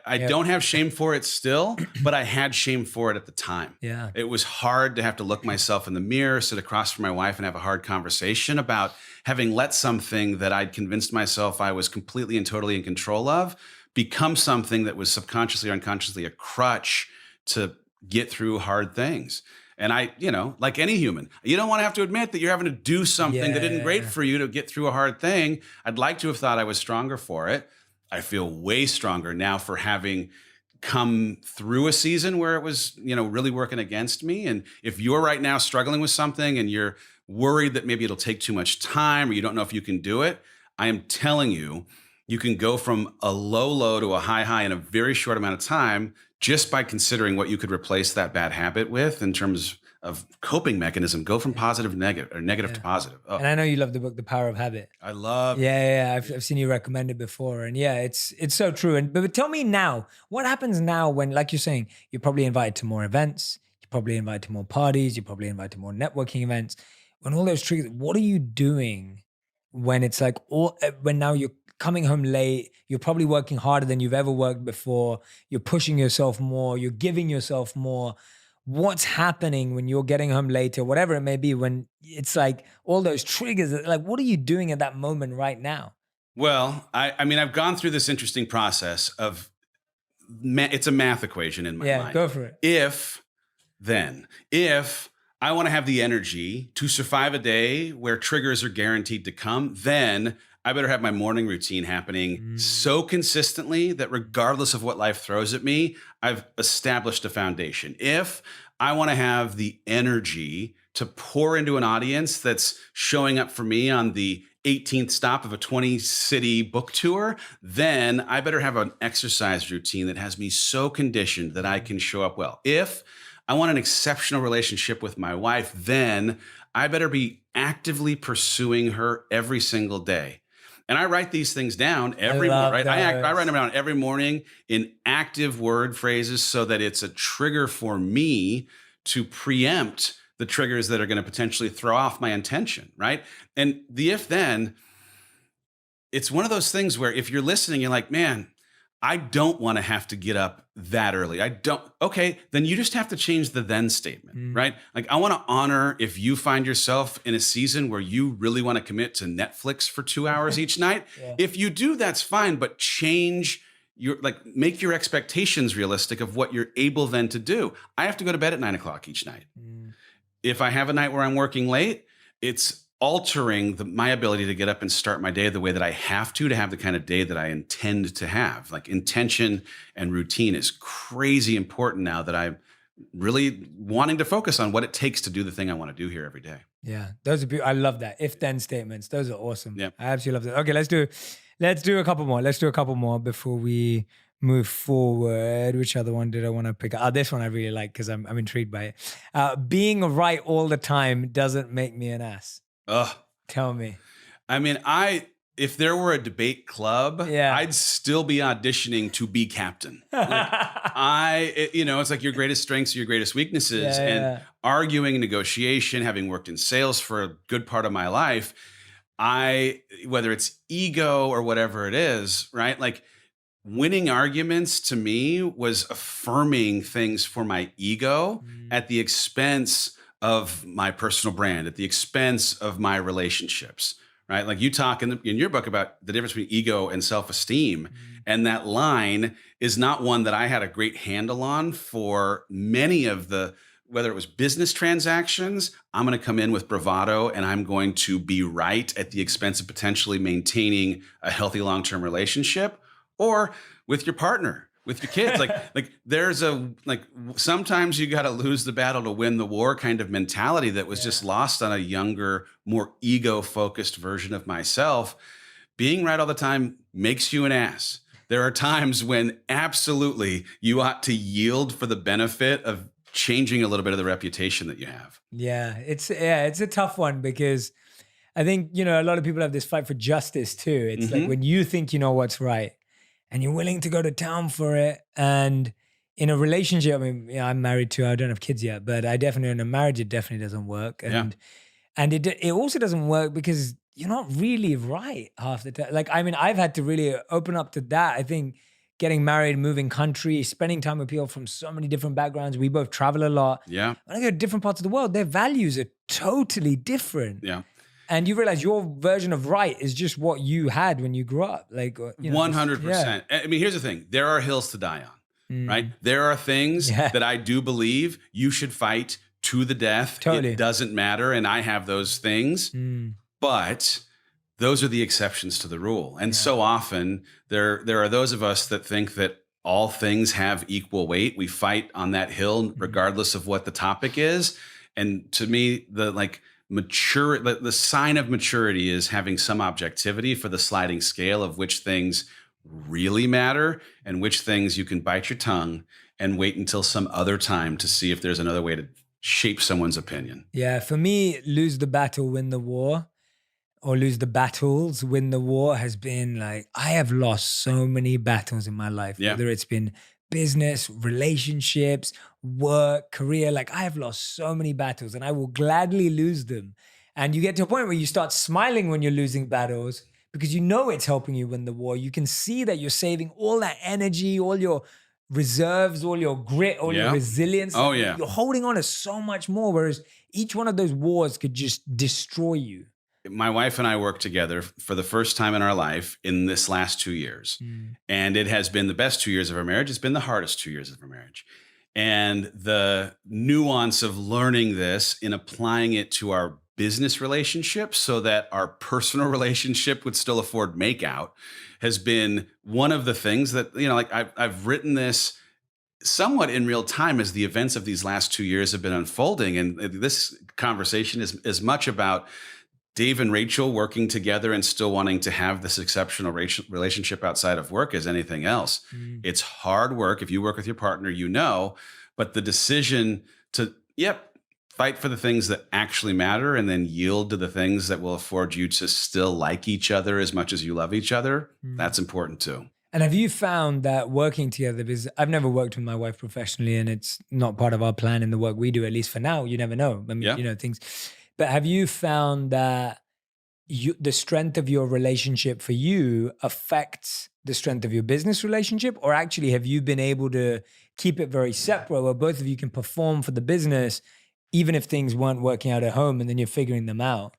I don't have shame for it still, but I had shame for it at the time. Yeah. It was hard to have to look myself in the mirror, sit across from my wife and have a hard conversation about having let something that I'd convinced myself I was completely and totally in control of become something that was subconsciously or unconsciously a crutch to get through hard things. And I, like any human, you don't want to have to admit that you're having to do something that isn't great for you to get through a hard thing. I'd like to have thought I was stronger for it. I feel way stronger now for having come through a season where it was, really working against me. And if you're right now struggling with something and you're worried that maybe it'll take too much time or you don't know if you can do it, I am telling you, you can go from a low to a high in a very short amount of time just by considering what you could replace that bad habit with in terms of coping mechanism. Go from positive to negative, or negative to positive. Oh. And I know you love the book, The Power of Habit. I love. Yeah. I've seen you recommend it before, and it's so true. But tell me now, what happens now when, like you're saying, you're probably invited to more events, you're probably invited to more parties, you're probably invited to more networking events. When all those triggers, what are you doing when it's like when now you're coming home late, you're probably working harder than you've ever worked before, you're pushing yourself more, you're giving yourself more. What's happening when you're getting home later, whatever it may be, when it's like all those triggers, like what are you doing at that moment right now? Well, I mean, I've gone through this interesting process of, it's a math equation in my mind. Yeah, go for it. If I want to have the energy to survive a day where triggers are guaranteed to come, then I better have my morning routine happening so consistently that regardless of what life throws at me, I've established a foundation. If I want to have the energy to pour into an audience that's showing up for me on the 18th stop of a 20-city book tour, then I better have an exercise routine that has me so conditioned that I can show up well. If I want an exceptional relationship with my wife, then I better be actively pursuing her every single day. And I write these things down every morning, right? I write them down every morning in active word phrases so that it's a trigger for me to preempt the triggers that are going to potentially throw off my intention, right? And the if then, it's one of those things where if you're listening, you're like, man, I don't want to have to get up that early. I don't. Okay, then you just have to change the then statement, right? Like, I want to honor if you find yourself in a season where you really want to commit to Netflix for 2 hours each night. If you do, that's fine, but change make your expectations realistic of what you're able then to do. I have to go to bed at 9 o'clock each night. If I have a night where I'm working late, it's altering my ability to get up and start my day the way that I have to have the kind of day that I intend to have. Like, intention and routine is crazy important now that I'm really wanting to focus on what it takes to do the thing I want to do here every day. Yeah, those are beautiful. I love that. If then statements. Those are awesome. Yeah. I absolutely love that. Okay, let's do a couple more. Let's do a couple more before we move forward. Which other one did I want to pick up? Oh, this one I really like because I'm intrigued by it. Being right all the time doesn't make me an ass. Ugh. Tell me. I mean, if there were a debate club, I'd still be auditioning to be captain. It's like your greatest strengths are your greatest weaknesses. And arguing, negotiation, having worked in sales for a good part of my life, whether it's ego or whatever it is, right? Like, winning arguments to me was affirming things for my ego at the expense of my personal brand, at the expense of my relationships, right? Like, you talk in your book about the difference between ego and self-esteem. And that line is not one that I had a great handle on for many of whether it was business transactions. I'm going to come in with bravado and I'm going to be right at the expense of potentially maintaining a healthy long-term relationship, or with your partner, with your kids. There's sometimes you got to lose the battle to win the war kind of mentality that was just lost on a younger, more ego-focused version of myself. Being right all the time makes you an ass. There are times when absolutely you ought to yield for the benefit of changing a little bit of the reputation that you have. Yeah, it's a tough one because I think, a lot of people have this fight for justice too. It's like when you think you know what's right, and you're willing to go to town for it. And in a relationship, I mean, I'm married too. I don't have kids yet, but I definitely, in a marriage, it definitely doesn't work. And it also doesn't work because you're not really right half the time. Like, I mean, I've had to really open up to that. I think getting married, moving country, spending time with people from so many different backgrounds. We both travel a lot. Yeah. When I go to different parts of the world, their values are totally different. Yeah. And you realize your version of right is just what you had when you grew up. 100%. I mean, here's the thing. There are hills to die on, right? There are things that I do believe you should fight to the death. Totally. It doesn't matter. And I have those things. But those are the exceptions to the rule. And so often there are those of us that think that all things have equal weight. We fight on that hill regardless of what the topic is. And to me, the sign of maturity is having some objectivity for the sliding scale of which things really matter and which things you can bite your tongue and wait until some other time to see if there's another way to shape someone's opinion. Yeah, for me, lose the battle, win the war, or lose the battles, win the war has been like, I have lost so many battles in my life, whether it's been business, relationships, work, career. Like, I have lost so many battles and I will gladly lose them. And you get to a point where you start smiling when you're losing battles because you know it's helping you win the war. You can see that you're saving all that energy, all your reserves, all your grit, all your resilience. Oh, yeah. You're holding on to so much more, whereas each one of those wars could just destroy you. My wife and I worked together for the first time in our life in this last 2 years. And it has been the best 2 years of our marriage. It's been the hardest 2 years of our marriage. And the nuance of learning this and applying it to our business relationship so that our personal relationship would still afford makeout has been one of the things that, I've written this somewhat in real time as the events of these last 2 years have been unfolding. And this conversation is as much about Dave and Rachel working together and still wanting to have this exceptional relationship outside of work as anything else. It's hard work. If you work with your partner, you know, but the decision to, fight for the things that actually matter and then yield to the things that will afford you to still like each other as much as you love each other, that's important too. And have you found that working together, because I've never worked with my wife professionally and it's not part of our plan in the work we do, at least for now, you never know. I mean, you know, things, but have you found that the strength of your relationship for you affects the strength of your business relationship? Or actually have you been able to keep it very separate where both of you can perform for the business, even if things weren't working out at home and then you're figuring them out?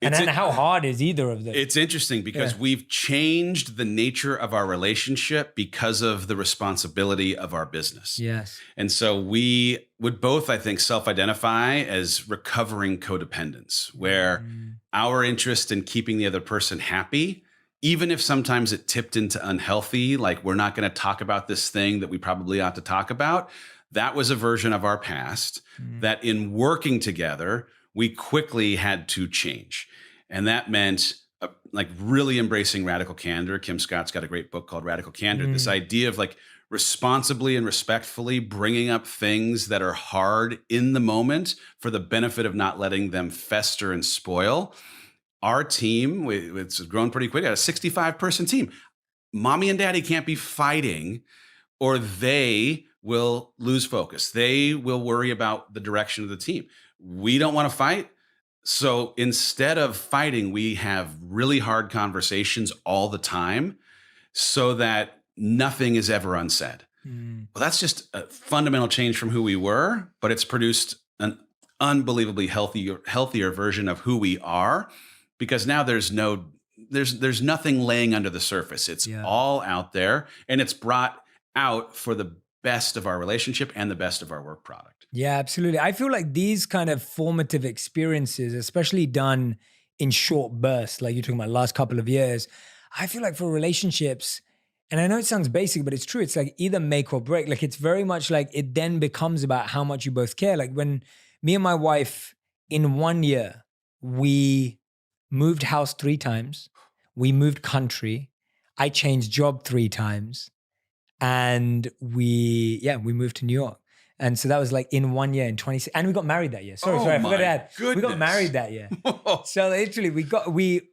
And then how hard is either of them? It's interesting because we've changed the nature of our relationship because of the responsibility of our business. Yes. And so we would both, I think, self-identify as recovering codependents, where our interest in keeping the other person happy, even if sometimes it tipped into unhealthy, like we're not going to talk about this thing that we probably ought to talk about, that was a version of our past that in working together, we quickly had to change. And that meant like really embracing radical candor. Kim Scott's got a great book called Radical Candor. This idea of like responsibly and respectfully bringing up things that are hard in the moment for the benefit of not letting them fester and spoil. Our team, it's grown pretty quick, a 65-person team. Mommy and daddy can't be fighting or they will lose focus. They will worry about the direction of the team. We don't want to fight. So instead of fighting, we have really hard conversations all the time so that nothing is ever unsaid. Well, that's just a fundamental change from who we were, but it's produced an unbelievably healthier version of who we are, because now there's nothing laying under the surface. It's all out there, and it's brought out for the best of our relationship and the best of our work product. Yeah, absolutely. I feel like these kind of formative experiences, especially done in short bursts, like you're talking about last couple of years, I feel like for relationships, and I know it sounds basic, but it's true. It's like either make or break. Like it's very much like it then becomes about how much you both care. Like when me and my wife in 1 year, we moved house 3 times. We moved country. I changed job 3 times. And we moved to New York. And so that was like in 1 year, in 26, and we got married that year. Sorry, I forgot to add. Goodness. We got married that year. So literally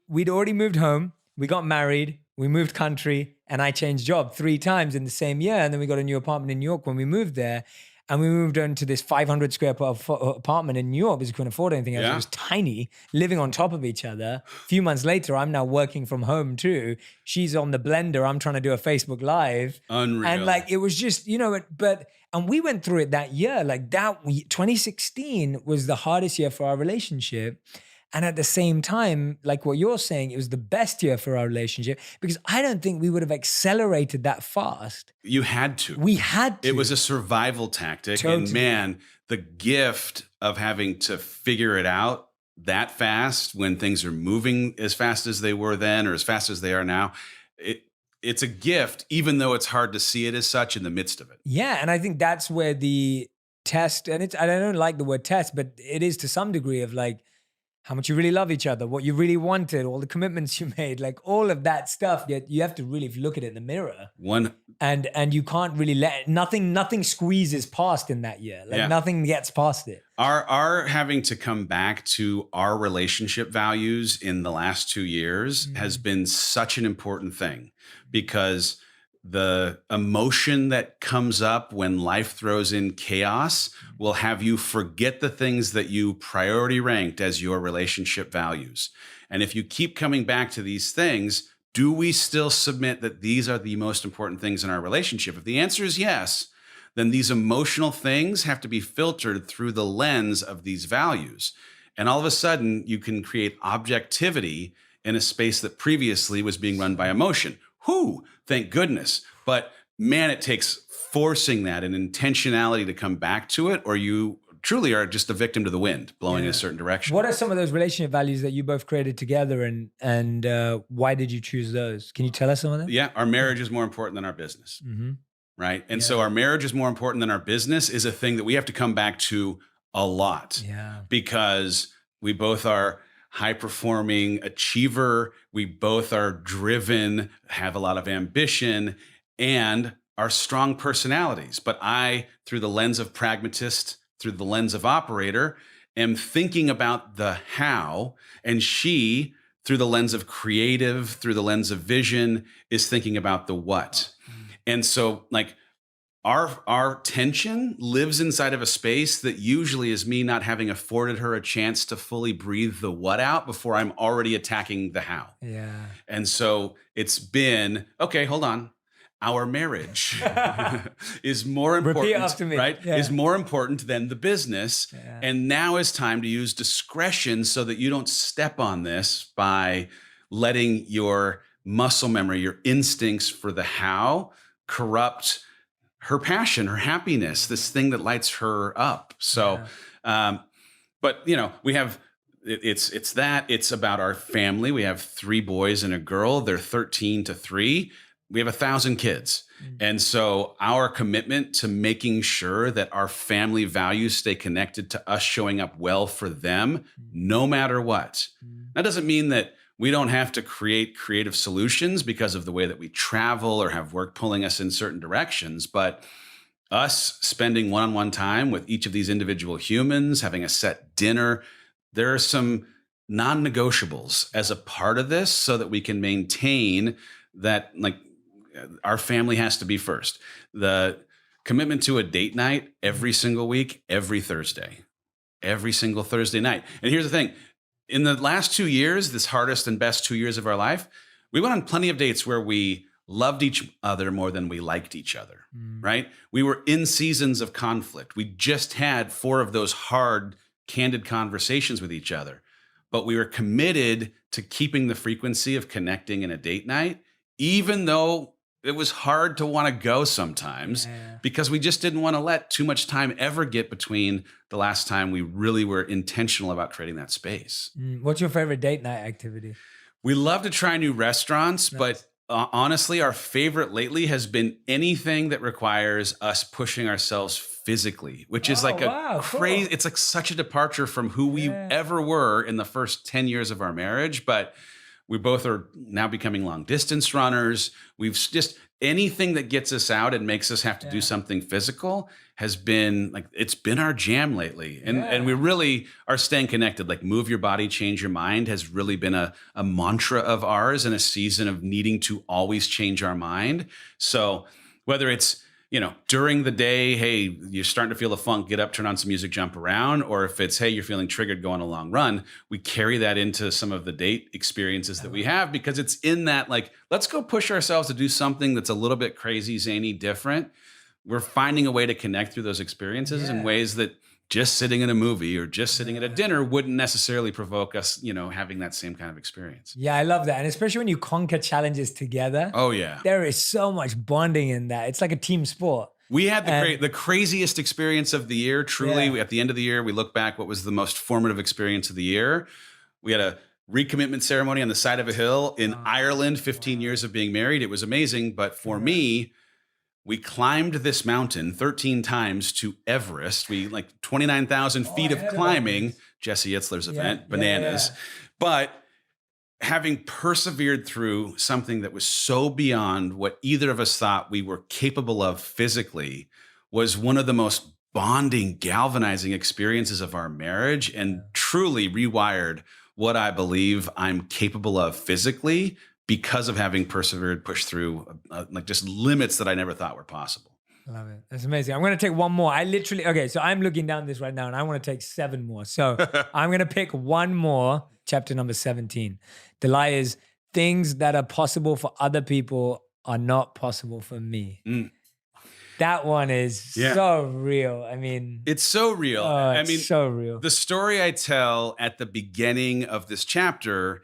we'd already moved home, we got married, we moved country, and I changed job 3 times in the same year. And then we got a new apartment in New York when we moved there. And we moved into this 500 square foot apartment in New York because we couldn't afford anything else. It was tiny, living on top of each other. A few months later, I'm now working from home too. She's on the blender. I'm trying to do a Facebook Live. Unreal. And like, it was just, and we went through it that year. Like 2016 was the hardest year for our relationship. And at the same time, like what you're saying, it was the best year for our relationship because I don't think we would have accelerated that fast. You had to. We had to. It was a survival tactic. Totally. And man, the gift of having to figure it out that fast when things are moving as fast as they were then or as fast as they are now, it's a gift, even though it's hard to see it as such in the midst of it. Yeah. And I think that's where the test, and I don't like the word test, but it is to some degree of like, how much you really love each other, what you really wanted, all the commitments you made, like all of that stuff. Yet you have to really look at it in the mirror. And you can't really let nothing squeezes past in that year. Like nothing gets past it. Our having to come back to our relationship values in the last 2 years has been such an important thing because the emotion that comes up when life throws in chaos will have you forget the things that you priority ranked as your relationship values. And if you keep coming back to these things, do we still submit that these are the most important things in our relationship? If the answer is yes, then these emotional things have to be filtered through the lens of these values. And all of a sudden, you can create objectivity in a space that previously was being run by emotion. Whew, thank goodness. But man, it takes forcing that and intentionality to come back to it, or you truly are just a victim to the wind blowing in a certain direction. What are some of those relationship values that you both created together and why did you choose those? Can you tell us some of them? Yeah, our marriage is more important than our business. right? And so our marriage is more important than our business is a thing that we have to come back to a lot because we both are high performing achiever. We both are driven, have a lot of ambition, and are strong personalities. But I, through the lens of pragmatist, through the lens of operator, am thinking about the how, and she, through the lens of creative, through the lens of vision, is thinking about the what. And so like our tension lives inside of a space that usually is me not having afforded her a chance to fully breathe the what out before I'm already attacking the how. Yeah. And so it's been, okay, hold on. Our marriage is more important, Repeat after me. right? Yeah. Is more important than the business. Yeah. And now is time to use discretion so that you don't step on this by letting your muscle memory, your instincts for the how corrupt her passion, her happiness, this thing that lights her up. So, but you know, we have, it's about our family. We have 3 boys and a girl. They're 13 to 3. We have 1,000 kids. And so our commitment to making sure that our family values stay connected to us showing up well for them, no matter what. That doesn't mean that we don't have to create creative solutions because of the way that we travel or have work pulling us in certain directions. But us spending one-on-one time with each of these individual humans, having a set dinner, there are some non-negotiables as a part of this so that we can maintain that, like, our family has to be first. The commitment to a date night every single week, every Thursday, every single Thursday night. And here's the thing. In the last 2 years, this hardest and best 2 years of our life, we went on plenty of dates where we loved each other more than we liked each other, right? We were in seasons of conflict. We just had 4 of those hard, candid conversations with each other, but we were committed to keeping the frequency of connecting in a date night, even though it was hard to want to go sometimes because we just didn't want to let too much time ever get between the last time we really were intentional about creating that space. What's your favorite date night activity? We love to try new restaurants, but honestly, our favorite lately has been anything that requires us pushing ourselves physically, which is like crazy. Cool. It's like such a departure from who we ever were in the first 10 years of our marriage. But we both are now becoming long distance runners. We've just anything that gets us out and makes us have to do something physical has been like, it's been our jam lately. And we really are staying connected. Like move your body, change your mind has really been a mantra of ours in a season of needing to always change our mind. So whether it's, you know, during the day, hey, you're starting to feel the funk, get up, turn on some music, jump around. Or if it's, hey, you're feeling triggered, go on a long run, we carry that into some of the date experiences that we have because it's in that, like, let's go push ourselves to do something that's a little bit crazy, zany, different. We're finding a way to connect through those experiences in ways that just sitting in a movie or just sitting at a dinner wouldn't necessarily provoke us, you know, having that same kind of experience. Yeah, I love that. And especially when you conquer challenges together. Oh, yeah. There is so much bonding in that. It's like a team sport. We had the craziest experience of the year. Truly, at the end of the year, we look back, what was the most formative experience of the year? We had a recommitment ceremony on the side of a hill in Ireland, 15 years of being married. It was amazing. But for me, we climbed this mountain 13 times to Everest. We like 29,000 feet of climbing, Jesse Itzler's event, bananas. But having persevered through something that was so beyond what either of us thought we were capable of physically was one of the most bonding, galvanizing experiences of our marriage and truly rewired what I believe I'm capable of physically because of having persevered, pushed through like just limits that I never thought were possible. Love it. That's amazing. I'm going to take one more. So I'm looking down this right now and I want to take 7 more. So I'm going to pick one more, chapter number 17. The lie is things that are possible for other people are not possible for me. That one is so real. I mean, it's so real. So real. The story I tell at the beginning of this chapter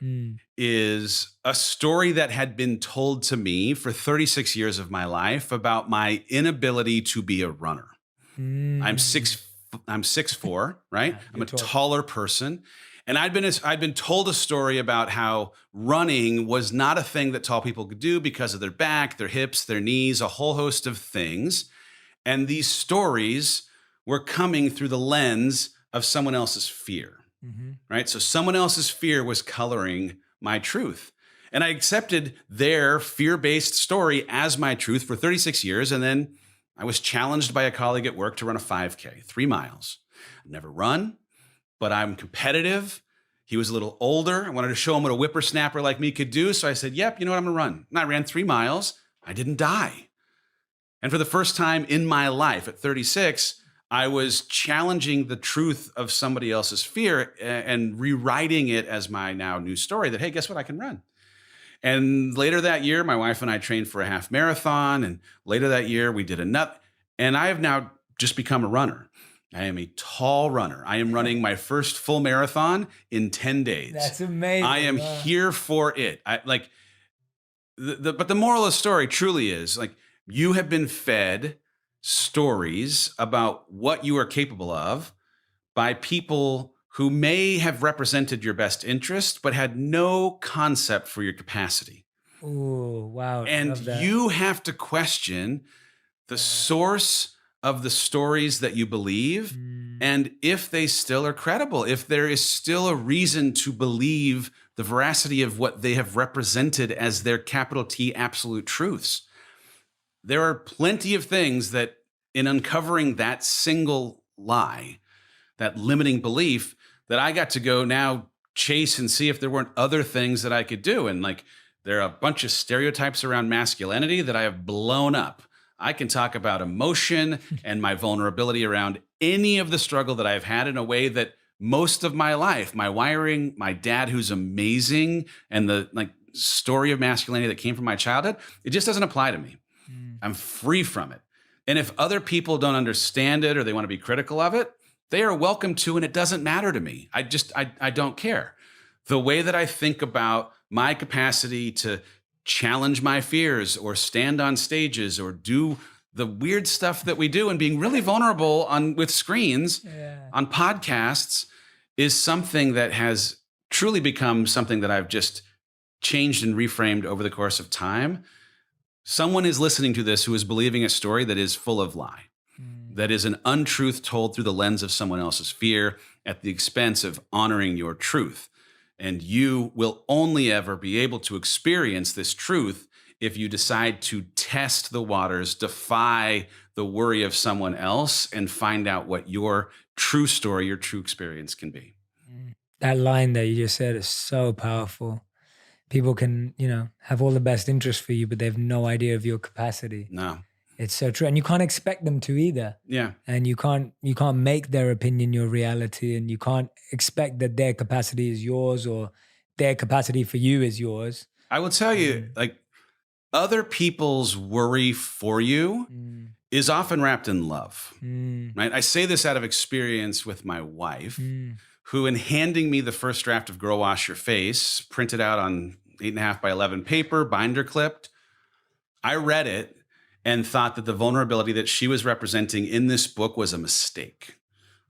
is a story that had been told to me for 36 years of my life about my inability to be a runner. I'm 6'4", right? I'm a taller person. And I'd been told a story about how running was not a thing that tall people could do because of their back, their hips, their knees, a whole host of things. And these stories were coming through the lens of someone else's fear, right? So someone else's fear was coloring my truth. And I accepted their fear-based story as my truth for 36 years. And then I was challenged by a colleague at work to run a 5K, 3 miles. I've never run, but I'm competitive. He was a little older. I wanted to show him what a whippersnapper like me could do. So I said, yep, you know what, I'm gonna run. And I ran 3 miles. I didn't die. And for the first time in my life at 36, I was challenging the truth of somebody else's fear and rewriting it as my now new story that, hey, guess what? I can run. And later that year, my wife and I trained for a half marathon. And later that year, we did a nut. And I have now just become a runner. I am a tall runner. I am running my first full marathon in 10 days. That's amazing. I am here for it. But the moral of the story truly is like, you have been fed stories about what you are capable of by people who may have represented your best interest, but had no concept for your capacity. Oh, wow. And you have to question the source of the stories that you believe and if they still are credible, if there is still a reason to believe the veracity of what they have represented as their capital T absolute truths. There are plenty of things that in uncovering that single lie, that limiting belief, that I got to go now chase and see if there weren't other things that I could do. And like, there are a bunch of stereotypes around masculinity that I have blown up. I can talk about emotion and my vulnerability around any of the struggle that I've had in a way that most of my life, my wiring, my dad, who's amazing, and the like story of masculinity that came from my childhood, it just doesn't apply to me. I'm free from it. And if other people don't understand it or they want to be critical of it, they are welcome to, and it doesn't matter to me. I don't care. The way that I think about my capacity to challenge my fears or stand on stages or do the weird stuff that we do and being really vulnerable with screens on podcasts is something that has truly become something that I've just changed and reframed over the course of time. Someone is listening to this who is believing a story that is full of lie, that is an untruth told through the lens of someone else's fear at the expense of honoring your truth. And you will only ever be able to experience this truth if you decide to test the waters, defy the worry of someone else, and find out what your true story, your true experience can be. That line that you just said is so powerful. People can, have all the best interest for you, but they have no idea of your capacity. No. It's so true. And you can't expect them to either. Yeah. And you can't make their opinion your reality, and you can't expect that their capacity is yours or their capacity for you is yours. I will tell you, like, other people's worry for you is often wrapped in love, right? I say this out of experience with my wife, who in handing me the first draft of Girl Wash Your Face, printed out on 8.5 by 11 paper, binder clipped, I read it and thought that the vulnerability that she was representing in this book was a mistake.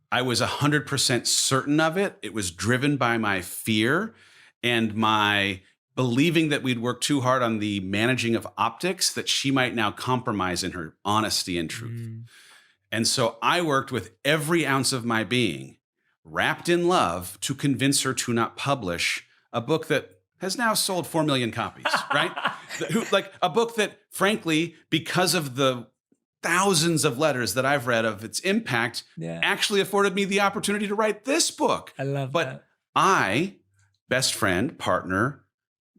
I was 100% certain of it. It was driven by my fear and my believing that we'd worked too hard on the managing of optics, that she might now compromise in her honesty and truth. And so I worked with every ounce of my being, wrapped in love, to convince her to not publish a book that has now sold 4 million copies, right? Like a book that, frankly, because of the thousands of letters that I've read of its impact, actually afforded me the opportunity to write this book. I love but that. I, best friend, partner,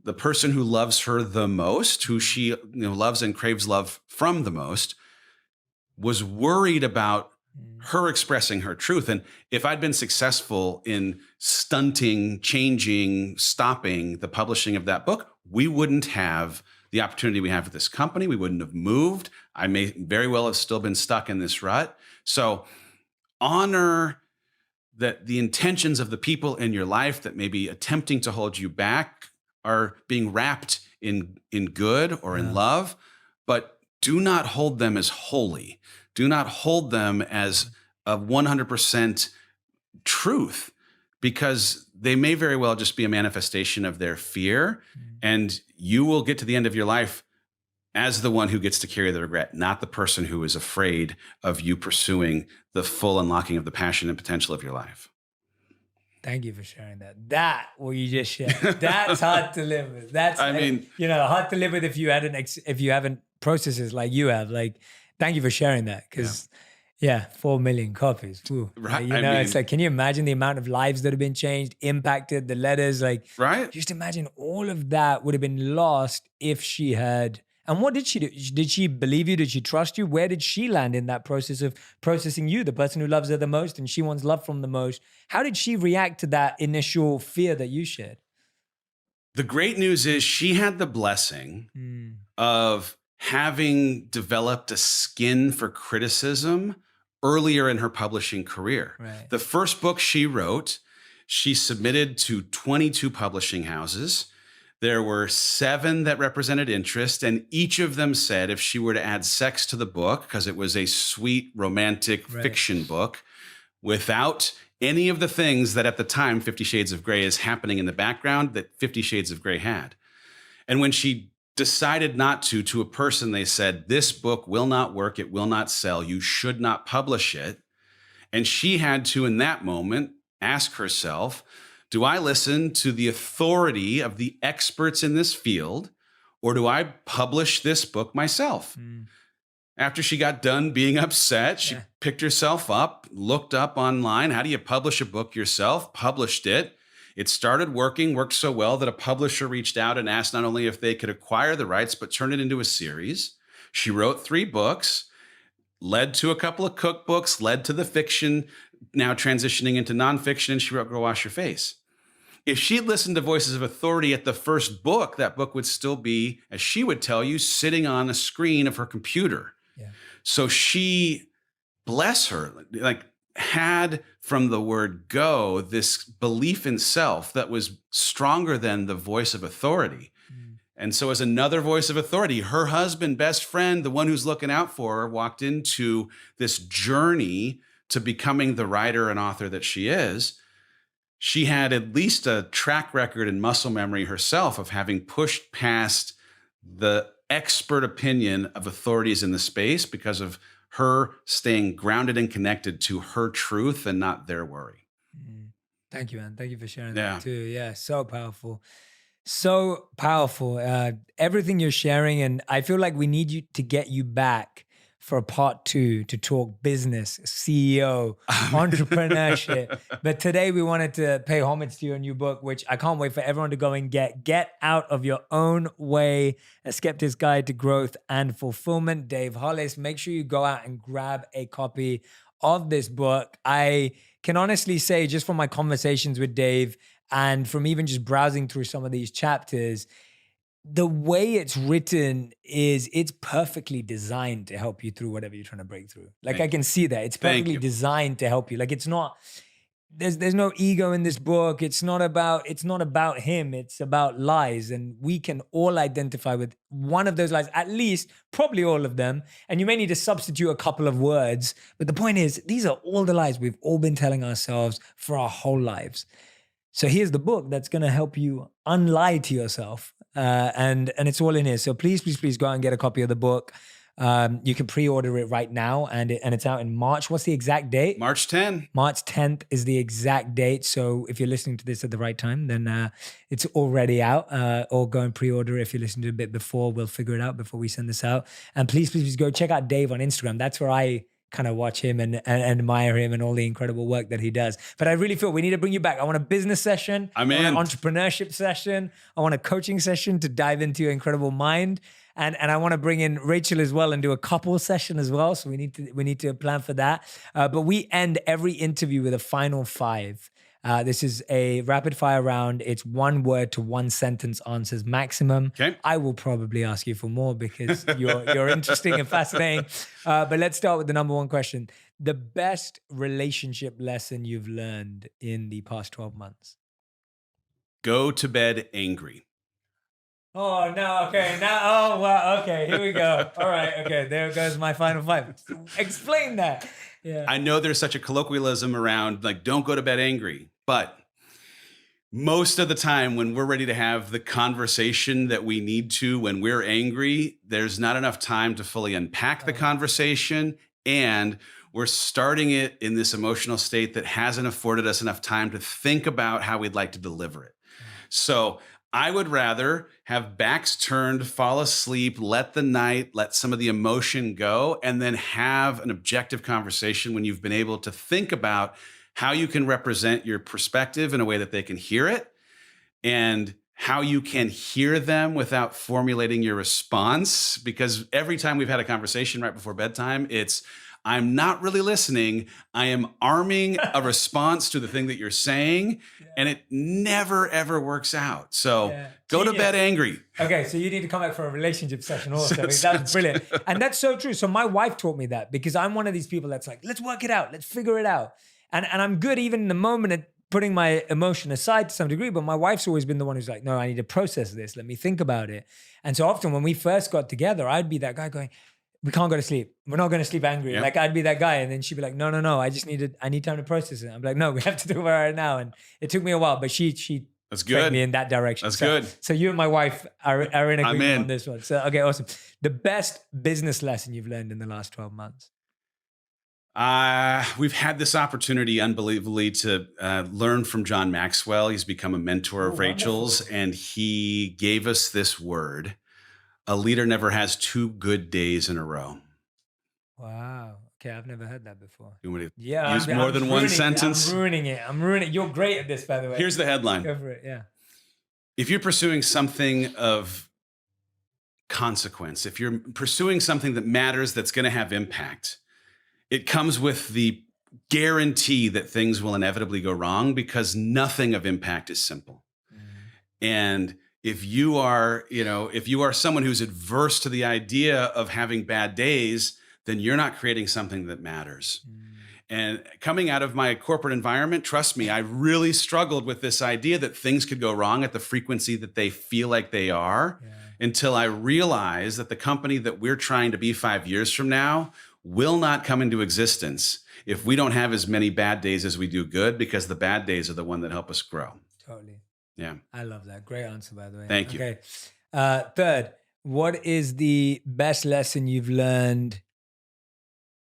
the person who loves her the most, who she loves and craves love from the most, was worried about her expressing her truth. And if I'd been successful in stunting, changing, stopping the publishing of that book, we wouldn't have the opportunity we have with this company. We wouldn't have moved. I may very well have still been stuck in this rut. So honor that the intentions of the people in your life that may be attempting to hold you back are being wrapped in good or in love, but do not hold them as holy. Do not hold them as a 100% truth. because they may very well just be a manifestation of their fear. And you will get to the end of your life as the one who gets to carry the regret, not the person who is afraid of you pursuing the full unlocking of the passion and potential of your life. Thank you for sharing that. That what you just shared, that's hard to live with. That's hard to live with if you haven't processes like you have. Like, thank you for sharing that, because 4 million copies. Ooh. Right. It's like, can you imagine the amount of lives that have been changed, impacted, the letters? Like, right. Just imagine all of that would have been lost if she had. And what did she do? Did she believe you? Did she trust you? Where did she land in that process of processing you, the person who loves her the most and she wants love from the most? How did she react to that initial fear that you shared? The great news is she had the blessing of having developed a skin for criticism earlier in her publishing career. Right. The first book she wrote, she submitted to 22 publishing houses. There were 7 that represented interest, and each of them said if she were to add sex to the book, because it was a sweet, romantic fiction book, without any of the things that at the time 50 Shades of Grey is happening in the background that 50 Shades of Grey had. And when she decided not to a person, they said, this book will not work, it will not sell, you should not publish it. And she had to, in that moment, ask herself, do I listen to the authority of the experts in this field, or do I publish this book myself? After she got done being upset, she picked herself up, looked up online, how do you publish a book yourself? Published it. It started working, worked so well that a publisher reached out and asked not only if they could acquire the rights, but turn it into a series. She wrote 3 books, led to a couple of cookbooks, led to the fiction, now transitioning into nonfiction, and she wrote Go Wash Your Face. If she'd listened to voices of authority at the first book, that book would still be, as she would tell you, sitting on a screen of her computer. Yeah. So she, bless her, had from the word go this belief in self that was stronger than the voice of authority. And so as another voice of authority, her husband, best friend, the one who's looking out for her, walked into this journey to becoming the writer and author that she is. She had at least a track record and muscle memory herself of having pushed past the expert opinion of authorities in the space because of her staying grounded and connected to her truth and not their worry. Thank you, man. Thank you for sharing that too. Yeah, so powerful. So powerful. Everything you're sharing, and I feel like we need you to get you back for a part 2 to talk business, CEO, entrepreneurship. But today we wanted to pay homage to your new book, which I can't wait for everyone to go and get Out of Your Own Way, A Skeptic's Guide to Growth and Fulfillment. Dave Hollis, make sure you go out and grab a copy of this book. I can honestly say, just from my conversations with Dave and from even just browsing through some of these chapters, the way it's written is it's perfectly designed to help you through whatever you're trying to break through. Like, I can see that. It's perfectly designed to help you. Like, it's not, there's no ego in this book. It's not about him. It's about lies. And we can all identify with one of those lies, at least, probably all of them. And you may need to substitute a couple of words. But the point is, these are all the lies we've all been telling ourselves for our whole lives. So here's the book that's going to help you unlie to yourself. And it's all in here. So please go out and get a copy of the book. You can pre-order it right now, and it's out in March. What's the exact date? March 10th. March 10th is the exact date. So if you're listening to this at the right time, then it's already out. Or go and pre-order it. If you're listening to it a bit before, we'll figure it out before we send this out. And please go check out Dave on Instagram. That's where I kind of watch him and admire him and all the incredible work that he does. But I really feel we need to bring you back. I want a business session. I want an entrepreneurship session. I want a coaching session to dive into your incredible mind. And I want to bring in Rachel as well and do a couple session as well. So we need to plan for that. But we end every interview with a final 5. This is a rapid fire round. It's 1 word to 1 sentence answers maximum. Okay. I will probably ask you for more because you're interesting and fascinating. But let's start with the number 1 question. The best relationship lesson you've learned in the past 12 months? Go to bed angry. Oh, no. Okay. Now, oh, wow. Okay. Here we go. All right. Okay. There goes my final 5. Explain that. Yeah. I know there's such a colloquialism around, like, don't go to bed angry. But most of the time when we're ready to have the conversation that we need to when we're angry, there's not enough time to fully unpack the conversation. And we're starting it in this emotional state that hasn't afforded us enough time to think about how we'd like to deliver it. So I would rather have backs turned, fall asleep, let some of the emotion go, and then have an objective conversation when you've been able to think about how you can represent your perspective in a way that they can hear it, and how you can hear them without formulating your response. Because every time we've had a conversation right before bedtime, it's, I'm not really listening. I am arming a response to the thing that you're saying, and it never, ever works out. So go to bed angry. Okay, so you need to come back for a relationship session also. That's brilliant. And that's so true. So my wife taught me that, because I'm one of these people that's like, let's work it out. Let's figure it out. And I'm good even in the moment at putting my emotion aside to some degree, but my wife's always been the one who's like, no, I need to process this. Let me think about it. And so often when we first got together, I'd be that guy going, we can't go to sleep. We're not going to sleep angry. Yep. Like I'd be that guy. And then she'd be like, no, I need time to process it. I'm like, no, we have to do it right now. And it took me a while, but she That's took good. me in that direction. That's good. So you and my wife are in agreement in. on this one. So, okay, awesome. The best business lesson you've learned in the last 12 months? We've had this opportunity, unbelievably, to learn from John Maxwell. He's become a mentor of Rachel's, and he gave us this word: a leader never has 2 good days in a row. Wow. Okay, I've never heard that before. You want to use more than one sentence? I'm ruining it. You're great at this, by the way. Here's the headline. Go for it, yeah. If you're pursuing something of consequence, if you're pursuing something that matters, that's going to have impact, it comes with the guarantee that things will inevitably go wrong, because nothing of impact is simple. And if you are someone who's adverse to the idea of having bad days, then you're not creating something that matters. And coming out of my corporate environment, trust me, I really struggled with this idea that things could go wrong at the frequency that they feel like they are, until I realized that the company that we're trying to be 5 years from now will not come into existence if we don't have as many bad days as we do good, because the bad days are the one that help us grow. Totally. Yeah. I love that. Great answer, by the way. Thank you. Okay. Third, what is the best lesson you've learned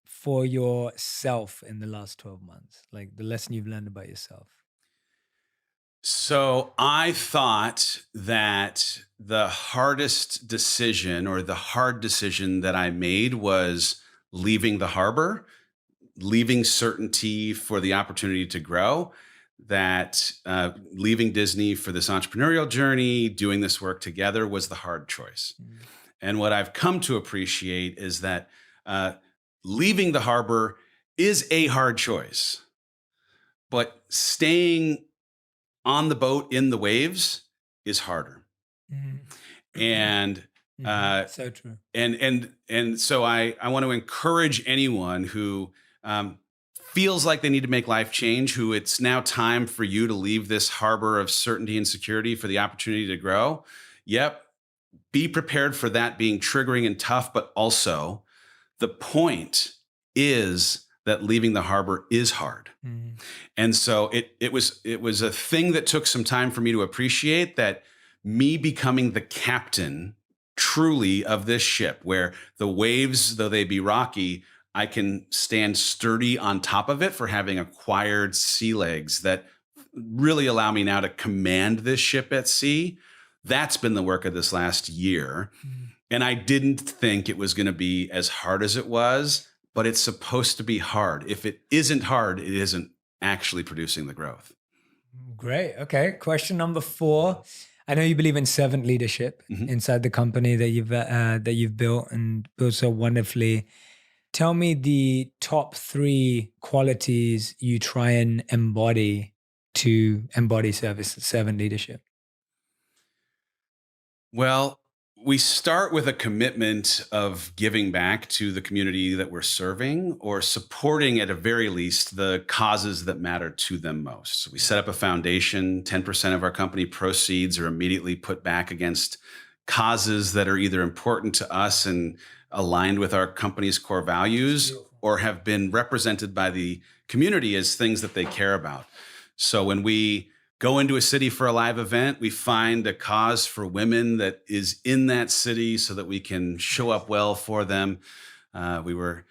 for yourself in the last 12 months? Like the lesson you've learned about yourself. So I thought that the hardest decision, or the hard decision that I made, was leaving the harbor, leaving certainty for the opportunity to grow, that leaving Disney for this entrepreneurial journey, doing this work together, was the hard choice. And what I've come to appreciate is that leaving the harbor is a hard choice, but staying on the boat in the waves is harder. And so true. And so I want to encourage anyone who feels like they need to make life change, who it's now time for you to leave this harbor of certainty and security for the opportunity to grow. Yep. Be prepared for that being triggering and tough, but also the point is that leaving the harbor is hard. And so it was a thing that took some time for me to appreciate, that me becoming the captain truly of this ship, where the waves, though they be rocky, I can stand sturdy on top of it for having acquired sea legs that really allow me now to command this ship at sea. That's been the work of this last year. And I didn't think it was going to be as hard as it was, but it's supposed to be hard. If it isn't hard, it isn't actually producing the growth. Great. Okay. Question number 4. I know you believe in servant leadership inside the company that you've built and built so wonderfully. Tell me the top 3 qualities you try and embody to embody servant leadership. Well, we start with a commitment of giving back to the community that we're serving, or supporting, at a very least, the causes that matter to them most. So we set up a foundation. 10% of our company proceeds are immediately put back against causes that are either important to us and aligned with our company's core values, or have been represented by the community as things that they care about. So when we go into a city for a live event, we find a cause for women that is in that city so that we can show up well for them. We were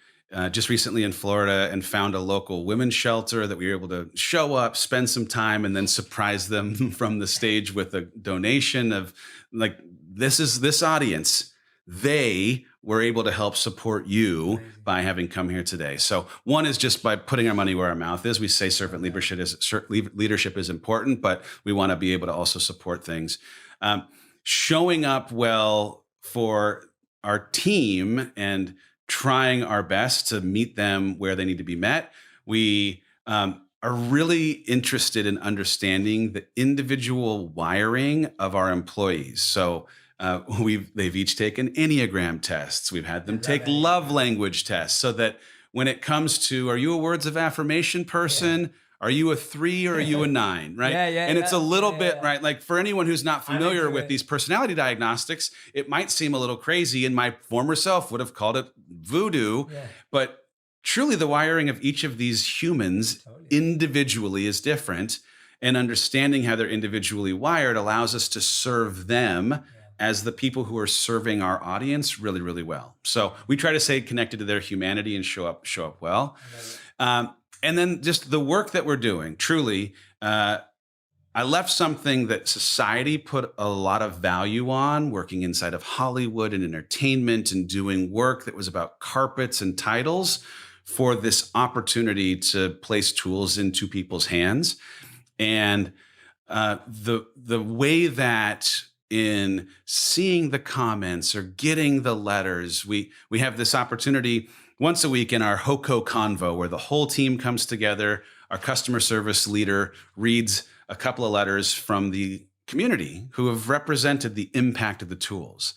just recently in Florida and found a local women's shelter that we were able to show up, spend some time, and then surprise them from the stage with a donation of like, this audience. They were able to help support you by having come here today. So one is just by putting our money where our mouth is. We say servant leadership is important, but we want to be able to also support things. Showing up well for our team and trying our best to meet them where they need to be met. We are really interested in understanding the individual wiring of our employees. So they've each taken Enneagram tests. We've had them take love language tests so that when it comes to, are you a words of affirmation person? Yeah. Are you a 3 or are you a 9? Right. And it's a little bit, right? Like for anyone who's not familiar with these personality diagnostics, it might seem a little crazy. And my former self would have called it voodoo, but truly the wiring of each of these humans individually is different. And understanding how they're individually wired allows us to serve them as the people who are serving our audience really, really well. So we try to stay connected to their humanity and show up well. And then just the work that we're doing, truly, I left something that society put a lot of value on, working inside of Hollywood and entertainment and doing work that was about carpets and titles, for this opportunity to place tools into people's hands. And the way that in seeing the comments or getting the letters, we have this opportunity once a week in our HOCO Convo, where the whole team comes together. Our customer service leader reads a couple of letters from the community who have represented the impact of the tools.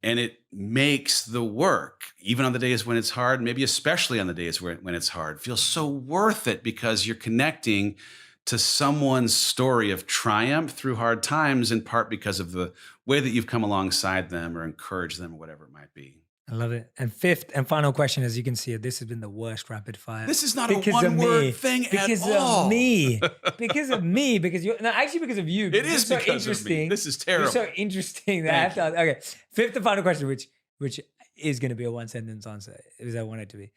And it makes the work, even on the days when it's hard, maybe especially on the days when it's hard, feel so worth it, because you're connecting to someone's story of triumph through hard times, in part because of the way that you've come alongside them or encouraged them or whatever it might be. I love it. And fifth and final question, as you can see, this has been the worst rapid fire. This is not a one-word thing at all. Because of me. Because of me. Because you. No, actually, because of you. It is because of me. This is terrible. It's so interesting that I have to. Okay, fifth and final question, which is going to be a one-sentence answer, as I want it to be.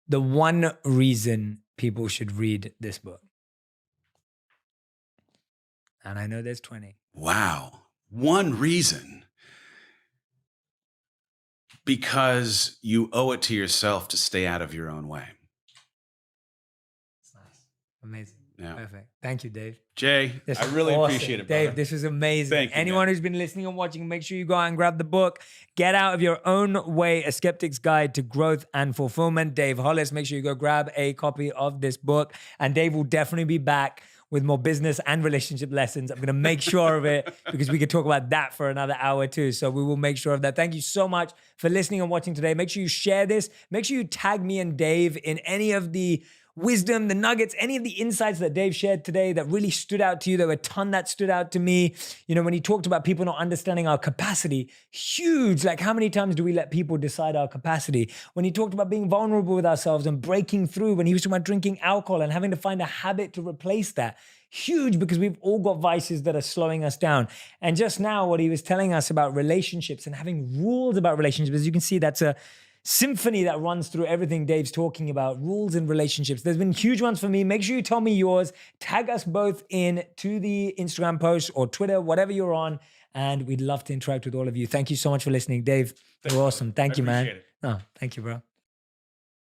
The one reason people should read this book. And I know there's 20. Wow. One reason. Because you owe it to yourself to stay out of your own way. That's nice. Amazing. Yeah. Perfect. Thank you, Dave. Jay, I really appreciate it, brother. Dave, this was amazing. Thank you, Anyone who's been listening and watching, make sure you go out and grab the book, Get Out of Your Own Way, A Skeptic's Guide to Growth and Fulfillment. Dave Hollis, make sure you go grab a copy of this book. And Dave will definitely be back with more business and relationship lessons. I'm going to make sure of it, because we could talk about that for another hour too. So we will make sure of that. Thank you so much for listening and watching today. Make sure you share this. Make sure you tag me and Dave in any of the wisdom, the nuggets, any of the insights that Dave shared today that really stood out to you. There were a ton that stood out to me. You know, when he talked about people not understanding our capacity, huge. Like, how many times do we let people decide our capacity? When he talked about being vulnerable with ourselves and breaking through, when he was talking about drinking alcohol and having to find a habit to replace that, huge, because we've all got vices that are slowing us down. And just now, what he was telling us about relationships and having rules about relationships, as you can see, that's a symphony that runs through everything Dave's talking about, rules in relationships. There's been huge ones for me. Make sure you tell me yours. Tag us both in to the Instagram post or Twitter, whatever you're on. And we'd love to interact with all of you. Thank you so much for listening. Dave, you're awesome. Thank you, man. Appreciate it. No, thank you, bro.